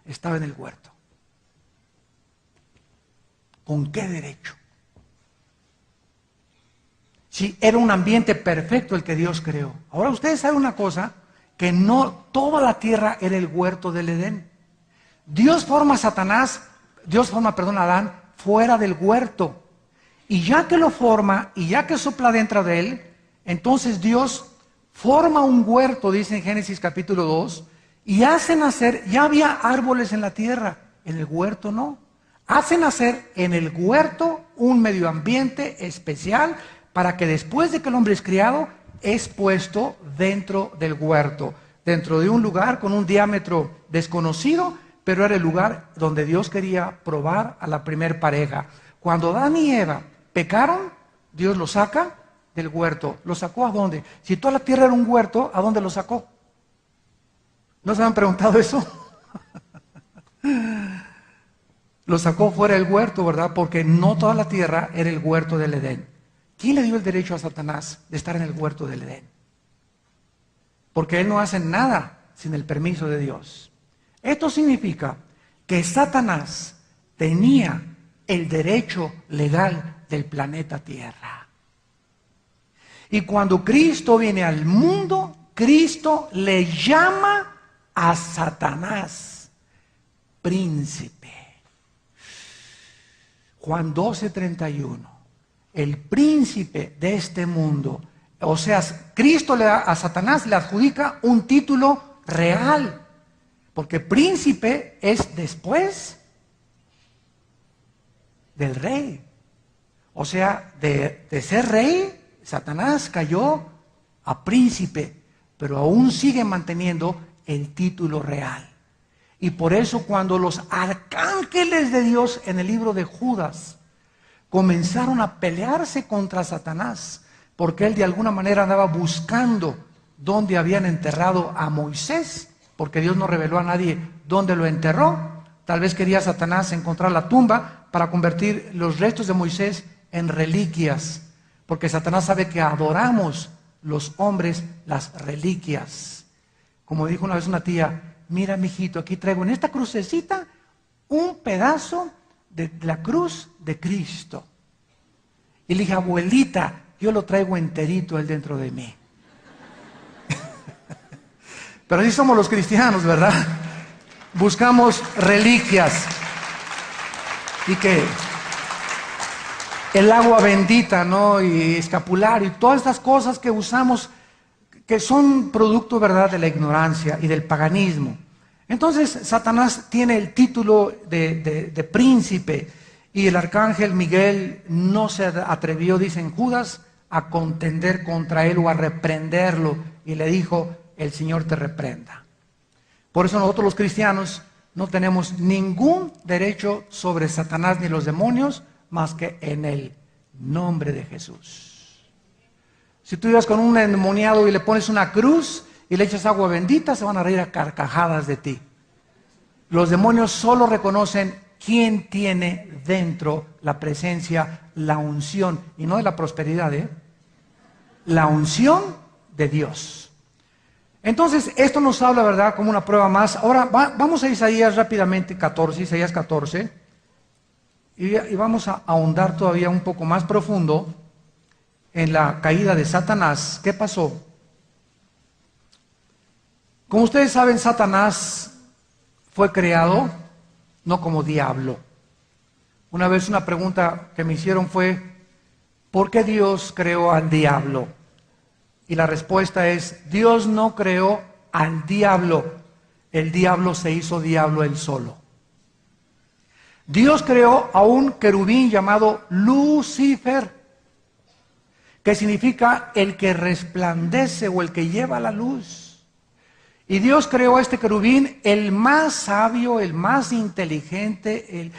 estaba en el huerto? ¿Con qué derecho? Si era un ambiente perfecto el que Dios creó. Ahora ustedes saben una cosa, que no toda la tierra era el huerto del Edén. Dios forma a Adán fuera del huerto. Y ya que lo forma, y ya que sopla dentro de él, entonces Dios forma un huerto, dice en Génesis capítulo 2, y hace nacer, ya había árboles en la tierra, en el huerto no. Hace nacer en el huerto un medio ambiente especial para que después de que el hombre es criado, es puesto dentro del huerto, dentro de un lugar con un diámetro desconocido, pero era el lugar donde Dios quería probar a la primer pareja. Cuando Adán y Eva pecaron, Dios los saca del huerto. ¿Los sacó a dónde? Si toda la tierra era un huerto, ¿a dónde los sacó? ¿No se han preguntado eso? Lo sacó fuera del huerto, ¿verdad? Porque no toda la tierra era el huerto del Edén. ¿Quién le dio el derecho a Satanás de estar en el huerto del Edén? Porque él no hace nada sin el permiso de Dios. Esto significa que Satanás tenía el derecho legal del planeta Tierra. Y cuando Cristo viene al mundo, Cristo le llama a Satanás príncipe. Juan 12:31, el príncipe de este mundo, o sea, Cristo a Satanás le adjudica un título real, porque príncipe es después del rey. O sea, de ser rey, Satanás cayó a príncipe, pero aún sigue manteniendo el título real. Y por eso cuando los arcángeles de Dios en el libro de Judas comenzaron a pelearse contra Satanás, porque él de alguna manera andaba buscando dónde habían enterrado a Moisés, porque Dios no reveló a nadie dónde lo enterró, Tal vez quería Satanás encontrar la tumba para convertir los restos de Moisés en reliquias, porque Satanás sabe que adoramos los hombres las reliquias. Como dijo una vez una tía, mira mijito, aquí traigo en esta crucecita un pedazo de la cruz de Cristo. Y le dije, abuelita, yo lo traigo enterito él dentro de mí. Pero así somos los cristianos, ¿verdad? Buscamos reliquias. Y que el agua bendita, ¿no? Y escapulario, y todas estas cosas que usamos, que son producto, ¿verdad?, de la ignorancia y del paganismo. Entonces, Satanás tiene el título de príncipe, y el arcángel Miguel no se atrevió, dicen Judas, a contender contra él o a reprenderlo, y le dijo, el Señor te reprenda. Por eso nosotros los cristianos no tenemos ningún derecho sobre Satanás ni los demonios, más que en el nombre de Jesús. Si tú ibas con un endemoniado y le pones una cruz y le echas agua bendita, se van a reír a carcajadas de ti. Los demonios solo reconocen quién tiene dentro la presencia, la unción, y no de la prosperidad, la unción de Dios. Entonces, esto nos habla, ¿verdad?, como una prueba más. Ahora, vamos a Isaías rápidamente, Isaías 14, y vamos a ahondar todavía un poco más profundo en la caída de Satanás. ¿Qué pasó? Como ustedes saben, Satanás fue creado no como diablo. Una vez una pregunta que me hicieron fue, ¿por qué Dios creó al diablo? Y la respuesta es, Dios no creó al diablo, el diablo se hizo diablo él solo. Dios creó a un querubín llamado Lucifer, que significa el que resplandece o el que lleva la luz. Y Dios creó a este querubín, el más sabio, el más inteligente,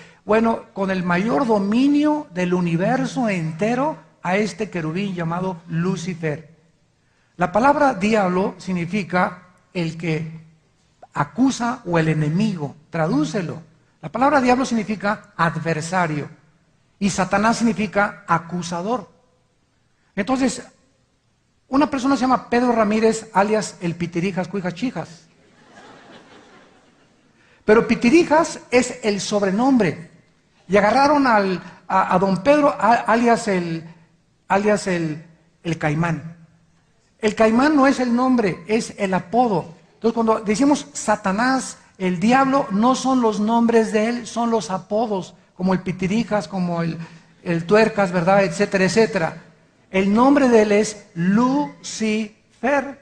con el mayor dominio del universo entero, a este querubín llamado Lucifer. La palabra diablo significa el que acusa o el enemigo, tradúcelo. La palabra diablo significa adversario y Satanás significa acusador. Entonces, una persona se llama Pedro Ramírez, alias el Pitirijas Cuijachijas. Pero Pitirijas es el sobrenombre. Y agarraron a don Pedro, alias el Caimán. El Caimán no es el nombre, es el apodo. Entonces, cuando decimos Satanás, el diablo, no son los nombres de él, son los apodos, como el Pitirijas, como el Tuercas, ¿verdad?, etcétera, etcétera. El nombre de él es Lucifer.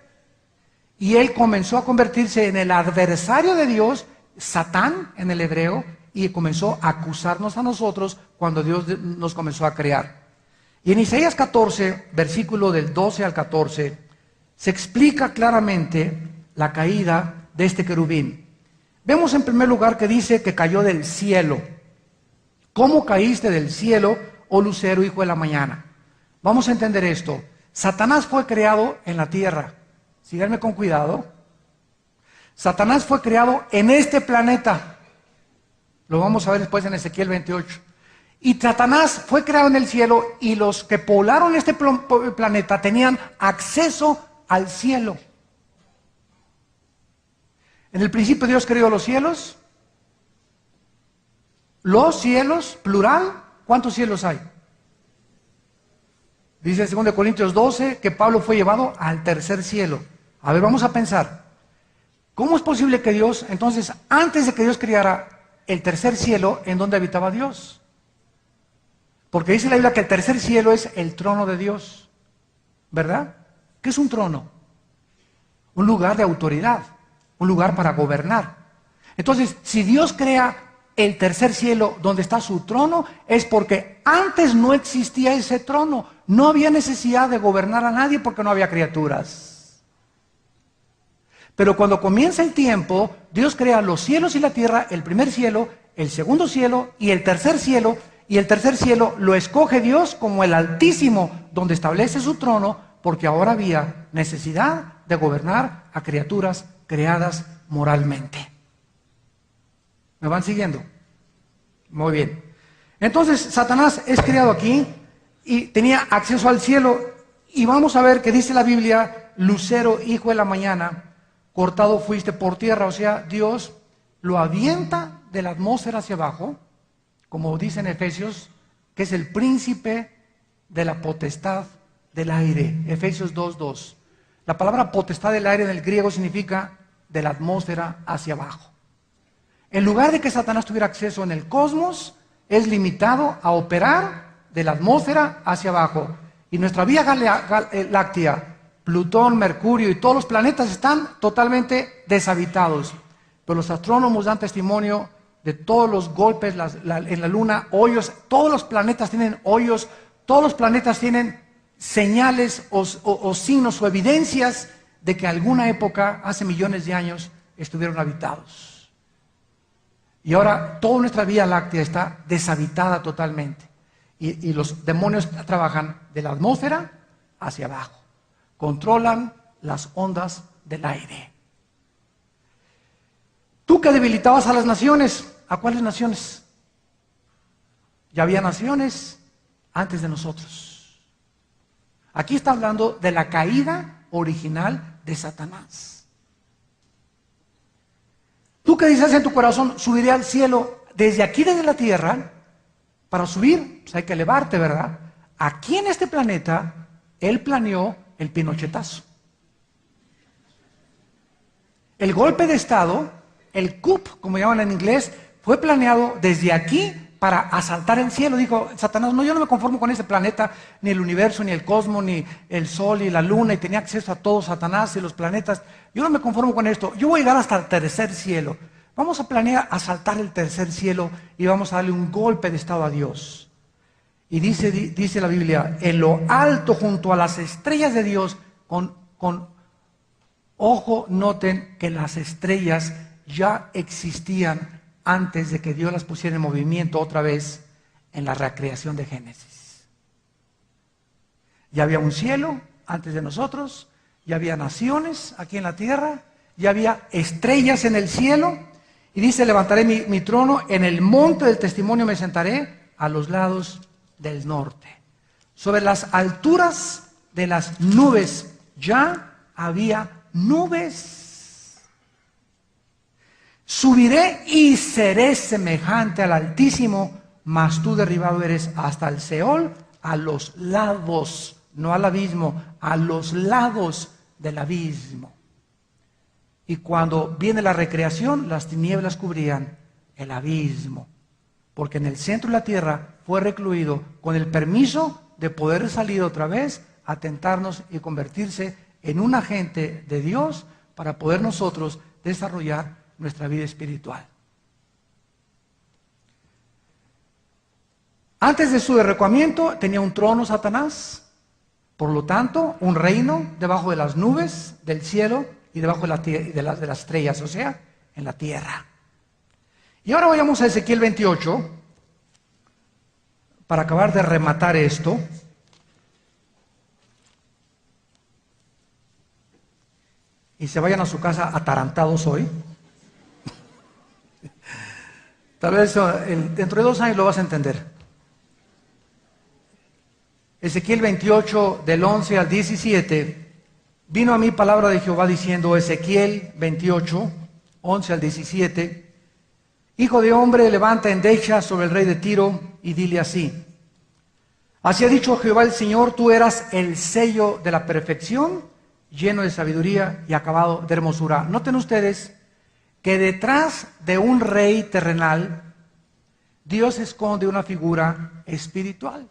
Y él comenzó a convertirse en el adversario de Dios, Satán en el hebreo, y comenzó a acusarnos a nosotros cuando Dios nos comenzó a crear. Y en Isaías 14, versículo del 12 al 14, se explica claramente la caída de este querubín. Vemos en primer lugar que dice que cayó del cielo. ¿Cómo caíste del cielo, oh lucero, hijo de la mañana? Vamos a entender esto. Satanás fue creado en la tierra. Síganme con cuidado. Satanás fue creado en este planeta. Lo vamos a ver después en Ezequiel 28. Y Satanás fue creado en el cielo y los que poblaron este planeta tenían acceso al cielo. En el principio Dios creó los cielos. Los cielos, plural, ¿cuántos cielos hay? Dice en 2 Corintios 12 que Pablo fue llevado al tercer cielo. A ver, vamos a pensar. ¿Cómo es posible que Dios, entonces, antes de que Dios creara el tercer cielo, en donde habitaba Dios? Porque dice la Biblia que el tercer cielo es el trono de Dios, ¿verdad? ¿Qué es un trono? Un lugar de autoridad, un lugar para gobernar. Entonces, si Dios crea el tercer cielo donde está su trono, es porque antes no existía ese trono. No había necesidad de gobernar a nadie porque no había criaturas. Pero cuando comienza el tiempo, Dios crea los cielos y la tierra, el primer cielo, el segundo cielo y el tercer cielo. Y el tercer cielo lo escoge Dios como el Altísimo, donde establece su trono, porque ahora había necesidad de gobernar a criaturas creadas moralmente. ¿Me van siguiendo? Muy bien. Entonces, Satanás es creado aquí y tenía acceso al cielo. Y vamos a ver que dice la Biblia, lucero, hijo de la mañana, cortado fuiste por tierra. O sea, Dios lo avienta de la atmósfera hacia abajo, como dice en Efesios, que es el príncipe de la potestad del aire. Efesios 2:2. La palabra potestad del aire en el griego significa de la atmósfera hacia abajo. En lugar de que Satanás tuviera acceso en el cosmos, es limitado a operar de la atmósfera hacia abajo. Y nuestra Vía Láctea, Plutón, Mercurio y todos los planetas están totalmente deshabitados. Pero los astrónomos dan testimonio de todos los golpes en la Luna, hoyos. Todos los planetas tienen hoyos, todos los planetas tienen señales o signos o evidencias de que alguna época, hace millones de años, estuvieron habitados. Y ahora toda nuestra Vía Láctea está deshabitada totalmente. Y los demonios trabajan de la atmósfera hacia abajo. Controlan las ondas del aire. Tú que debilitabas a las naciones, ¿a cuáles naciones? Ya había naciones antes de nosotros. Aquí está hablando de la caída original de Satanás. Tú que dices en tu corazón, subiré al cielo desde aquí, desde la tierra. Para subir, pues hay que elevarte, ¿verdad? Aquí en este planeta, él planeó el pinochetazo. El golpe de estado, el coup, como llaman en inglés, fue planeado desde aquí para asaltar el cielo. Dijo Satanás, no, yo no me conformo con ese planeta, ni el universo, ni el cosmos, ni el sol y la luna, y tenía acceso a todo Satanás y los planetas. Yo no me conformo con esto, yo voy a llegar hasta el tercer cielo. Vamos a planear asaltar el tercer cielo y vamos a darle un golpe de estado a Dios. Y dice la Biblia, en lo alto junto a las estrellas de Dios, con ojo noten que las estrellas ya existían antes de que Dios las pusiera en movimiento otra vez en la recreación de Génesis. Ya había un cielo antes de nosotros, ya había naciones aquí en la tierra, ya había estrellas en el cielo. Y dice, levantaré mi trono, en el monte del testimonio me sentaré a los lados del norte. Sobre las alturas de las nubes ya había nubes. Subiré y seré semejante al Altísimo, mas tú derribado eres hasta el Seol, a los lados, no al abismo, a los lados del abismo. Y cuando viene la recreación, las tinieblas cubrían el abismo, porque en el centro de la tierra fue recluido con el permiso de poder salir otra vez a tentarnos y convertirse en un agente de Dios para poder nosotros desarrollar nuestra vida espiritual. Antes de su derrocamiento tenía un trono Satanás, por lo tanto un reino debajo de las nubes del cielo y debajo de las estrellas, o sea, en la tierra. Y ahora vayamos a Ezequiel 28, para acabar de rematar esto. Y se vayan a su casa atarantados hoy. Tal vez dentro de 2 años lo vas a entender. Ezequiel 28, del 11 al 17. Vino a mí palabra de Jehová diciendo, Ezequiel 28, 11 al 17, hijo de hombre, levanta endecha sobre el rey de Tiro y dile así, así ha dicho Jehová el Señor, tú eras el sello de la perfección, lleno de sabiduría y acabado de hermosura. Noten ustedes que detrás de un rey terrenal, Dios esconde una figura espiritual.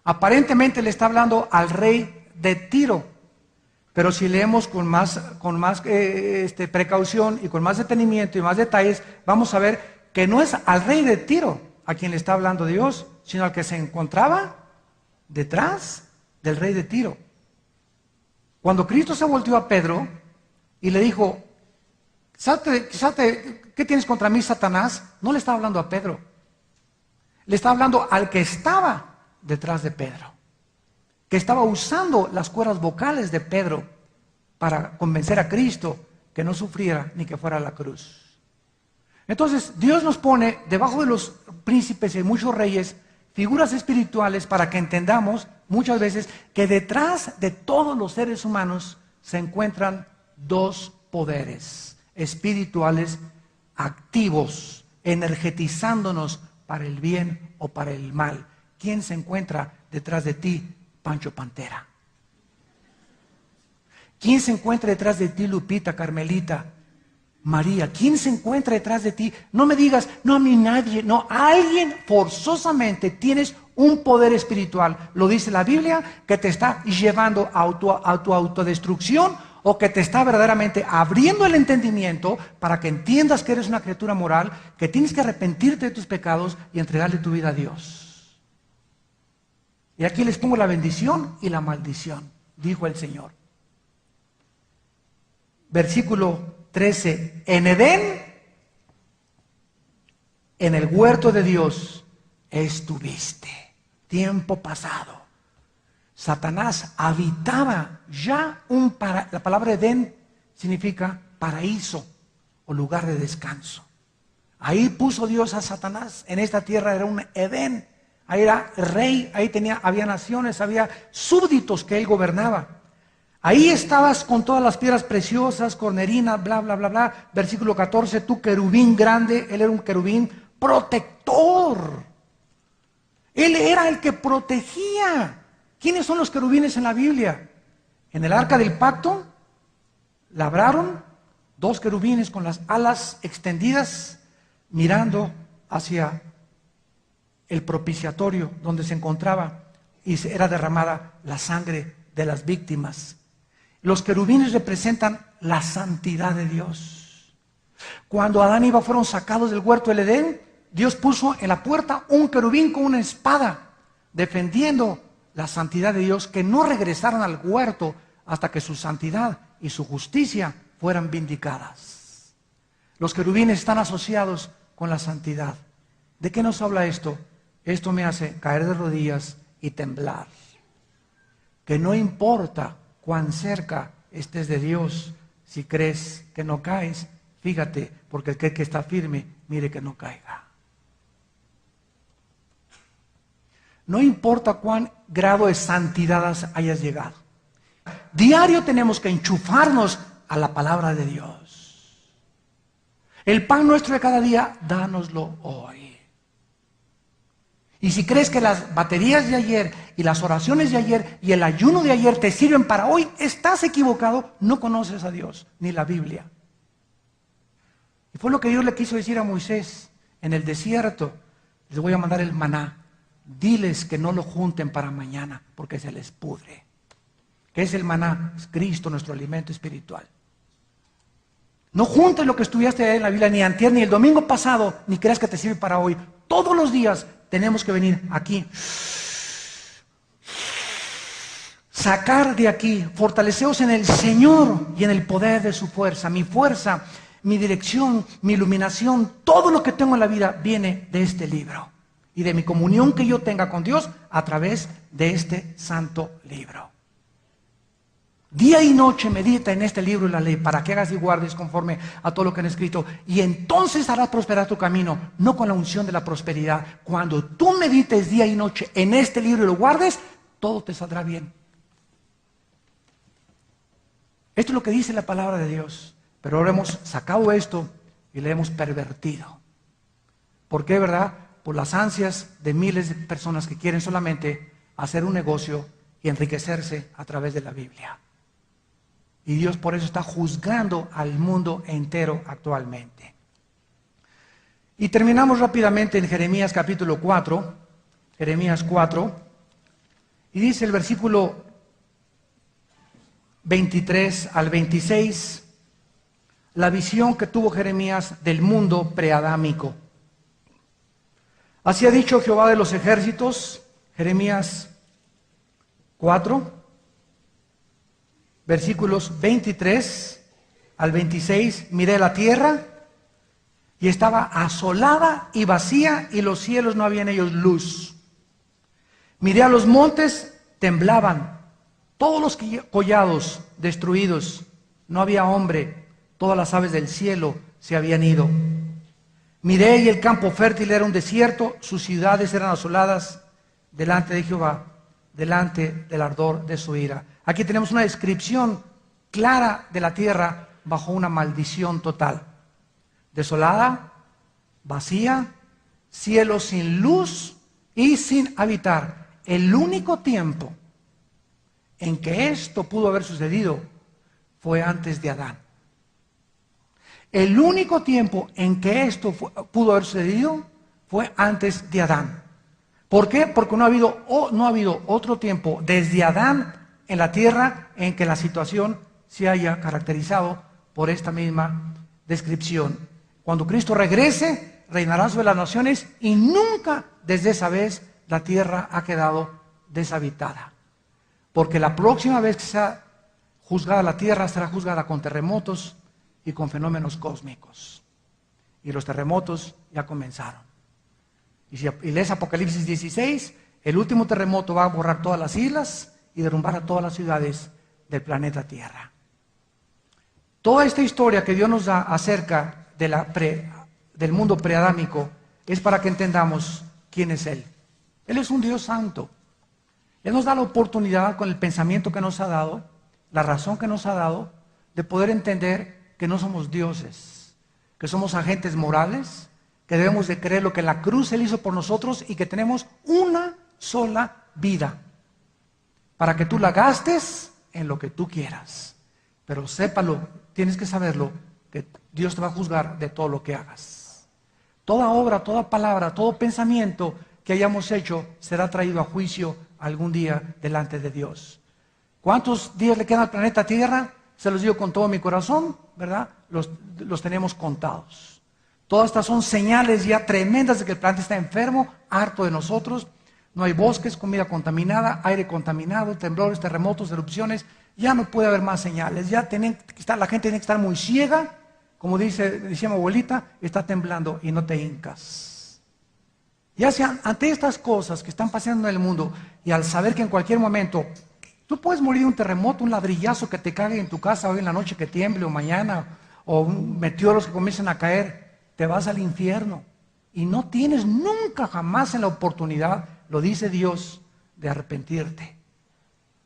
Aparentemente le está hablando al rey de Tiro, pero si leemos con más precaución y con más detenimiento y más detalles, vamos a ver que no es al rey de Tiro a quien le está hablando Dios, sino al que se encontraba detrás del rey de Tiro. Cuando Cristo se volteó a Pedro y le dijo, salte, ¿qué tienes contra mí, Satanás? No le estaba hablando a Pedro, le estaba hablando al que estaba detrás de Pedro, que estaba usando las cuerdas vocales de Pedro para convencer a Cristo que no sufriera ni que fuera a la cruz. Entonces, Dios nos pone debajo de los príncipes y muchos reyes figuras espirituales para que entendamos muchas veces que detrás de todos los seres humanos se encuentran dos poderes espirituales activos, energetizándonos para el bien o para el mal. ¿Quién se encuentra detrás de ti, Pancho Pantera? ¿Quién se encuentra detrás de ti, Lupita, Carmelita, María? ¿Quién se encuentra detrás de ti? No me digas, no a mí nadie, no, alguien forzosamente tienes un poder espiritual. Lo dice la Biblia, que te está llevando a tu autodestrucción o que te está verdaderamente abriendo el entendimiento para que entiendas que eres una criatura moral, que tienes que arrepentirte de tus pecados y entregarle tu vida a Dios. Y aquí les pongo la bendición y la maldición, dijo el Señor. Versículo 13, en Edén, en el huerto de Dios, estuviste. Tiempo pasado. Satanás habitaba ya la palabra Edén significa paraíso o lugar de descanso. Ahí puso Dios a Satanás. En esta tierra era un Edén. Ahí era rey, ahí había naciones, había súbditos que él gobernaba. Ahí estabas con todas las piedras preciosas, cornerinas, bla, bla, bla, bla. Versículo 14, tú querubín grande, él era un querubín protector. Él era el que protegía. ¿Quiénes son los querubines en la Biblia? En el arca del pacto, labraron dos querubines con las alas extendidas, mirando hacia el propiciatorio donde se encontraba y era derramada la sangre de las víctimas. Los querubines representan la santidad de Dios. Cuando Adán y Eva fueron sacados del huerto del Edén, Dios puso en la puerta un querubín con una espada, defendiendo la santidad de Dios, que no regresaran al huerto hasta que su santidad y su justicia fueran vindicadas. Los querubines están asociados con la santidad. ¿De qué nos habla esto? Esto me hace caer de rodillas y temblar. Que no importa cuán cerca estés de Dios, si crees que no caes, fíjate, porque el que está firme, mire que no caiga. No importa cuán grado de santidad hayas llegado. Diario tenemos que enchufarnos a la palabra de Dios. El pan nuestro de cada día, dánoslo hoy. Y si crees que las baterías de ayer y las oraciones de ayer y el ayuno de ayer te sirven para hoy, estás equivocado, no conoces a Dios ni la Biblia. Y fue lo que Dios le quiso decir a Moisés en el desierto. Les voy a mandar el maná. Diles que no lo junten para mañana porque se les pudre. ¿Qué es el maná? Es Cristo, nuestro alimento espiritual. No juntes lo que estudiaste en la Biblia ni antier ni el domingo pasado, ni creas que te sirve para hoy. Todos los días tenemos que venir aquí, sacar de aquí, fortaleceos en el Señor y en el poder de su fuerza. Mi fuerza, mi dirección, mi iluminación, todo lo que tengo en la vida viene de este libro y de mi comunión que yo tenga con Dios a través de este santo libro. Día y noche medita en este libro y la ley para que hagas y guardes conforme a todo lo que han escrito, y entonces harás prosperar tu camino, no con la unción de la prosperidad. Cuando tú medites día y noche en este libro y lo guardes, todo te saldrá bien. Esto es lo que dice la palabra de Dios, pero ahora hemos sacado esto y le hemos pervertido. ¿Por qué, verdad? Por las ansias de miles de personas que quieren solamente hacer un negocio y enriquecerse a través de la Biblia. Y Dios por eso está juzgando al mundo entero actualmente. Y terminamos rápidamente en Jeremías capítulo 4, Jeremías 4, y dice el versículo 23 al 26, la visión que tuvo Jeremías del mundo preadámico. Así ha dicho Jehová de los ejércitos, Jeremías 4, versículos 23 al 26, miré la tierra y estaba asolada y vacía y los cielos no había en ellos luz. Miré a los montes, temblaban, todos los collados destruidos, no había hombre, todas las aves del cielo se habían ido. Miré y el campo fértil era un desierto, sus ciudades eran asoladas delante de Jehová, delante del ardor de su ira. Aquí tenemos una descripción clara de la tierra bajo una maldición total. Desolada, vacía, cielo sin luz y sin habitar. El único tiempo en que esto pudo haber sucedido fue antes de Adán. El único tiempo en que esto pudo haber sucedido fue antes de Adán. ¿Por qué? Porque no ha habido otro tiempo desde Adán en la tierra en que la situación se haya caracterizado por esta misma descripción. Cuando Cristo regrese, reinará sobre las naciones y nunca desde esa vez la tierra ha quedado deshabitada. Porque la próxima vez que sea juzgada la tierra será juzgada con terremotos y con fenómenos cósmicos. Y los terremotos ya comenzaron. Y si lees Apocalipsis 16, el último terremoto va a borrar todas las islas y derrumbar a todas las ciudades del planeta Tierra. Toda esta historia que Dios nos da acerca del mundo preadámico es para que entendamos quién es Él. Él es un Dios santo. Él nos da la oportunidad con el pensamiento que nos ha dado, la razón que nos ha dado, de poder entender que no somos dioses, que somos agentes morales, que debemos de creer lo que la cruz Él hizo por nosotros y que tenemos una sola vida, para que tú la gastes en lo que tú quieras. Pero sépalo, tienes que saberlo, que Dios te va a juzgar de todo lo que hagas. Toda obra, toda palabra, todo pensamiento que hayamos hecho será traído a juicio algún día delante de Dios. ¿Cuántos días le quedan al planeta Tierra? Se los digo con todo mi corazón, ¿verdad? Los tenemos contados. Todas estas son señales ya tremendas de que el planeta está enfermo, harto de nosotros. No hay bosques, comida contaminada, aire contaminado, temblores, terremotos, erupciones. Ya no puede haber más señales. Ya la gente tiene que estar muy ciega. Como decía mi abuelita, está temblando y no te hincas. Ya sea ante estas cosas que están pasando en el mundo y al saber que en cualquier momento tú puedes morir de un terremoto, un ladrillazo que te cague en tu casa hoy en la noche que tiemble o mañana, o meteoros que comiencen a caer, te vas al infierno. Y no tienes nunca jamás en la oportunidad, lo dice Dios, de arrepentirte.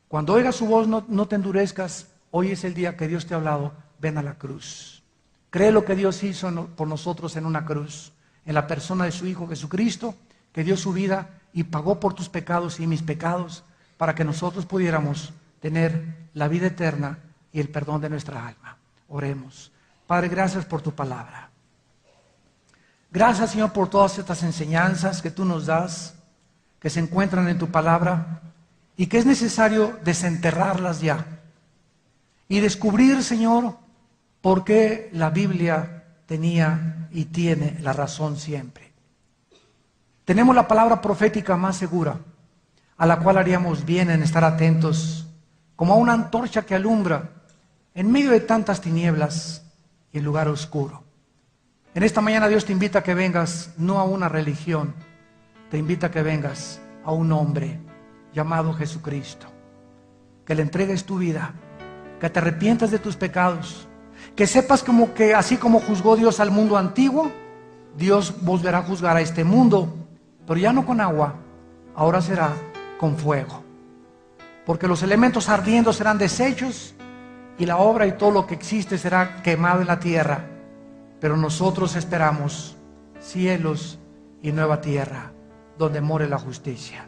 Cuando oigas su voz, no te endurezcas. Hoy es el día que Dios te ha hablado, ven a la cruz. Cree lo que Dios hizo por nosotros en una cruz, en la persona de su Hijo Jesucristo, que dio su vida y pagó por tus pecados y mis pecados, para que nosotros pudiéramos tener la vida eterna y el perdón de nuestra alma. Oremos. Padre, gracias por tu palabra. Gracias, Señor, por todas estas enseñanzas que tú nos das, que se encuentran en tu palabra y que es necesario desenterrarlas ya y descubrir, Señor, por qué la Biblia tenía y tiene la razón siempre. Tenemos la palabra profética más segura, a la cual haríamos bien en estar atentos, como a una antorcha que alumbra en medio de tantas tinieblas y en lugar oscuro. En esta mañana Dios te invita a que vengas no a una religión, te invita a que vengas a un hombre llamado Jesucristo, que le entregues tu vida, que te arrepientas de tus pecados, que sepas como que así como juzgó Dios al mundo antiguo, Dios volverá a juzgar a este mundo, pero ya no con agua, ahora será con fuego, porque los elementos ardiendo serán deshechos y la obra y todo lo que existe será quemado en la tierra, pero nosotros esperamos cielos y nueva tierra donde more la justicia.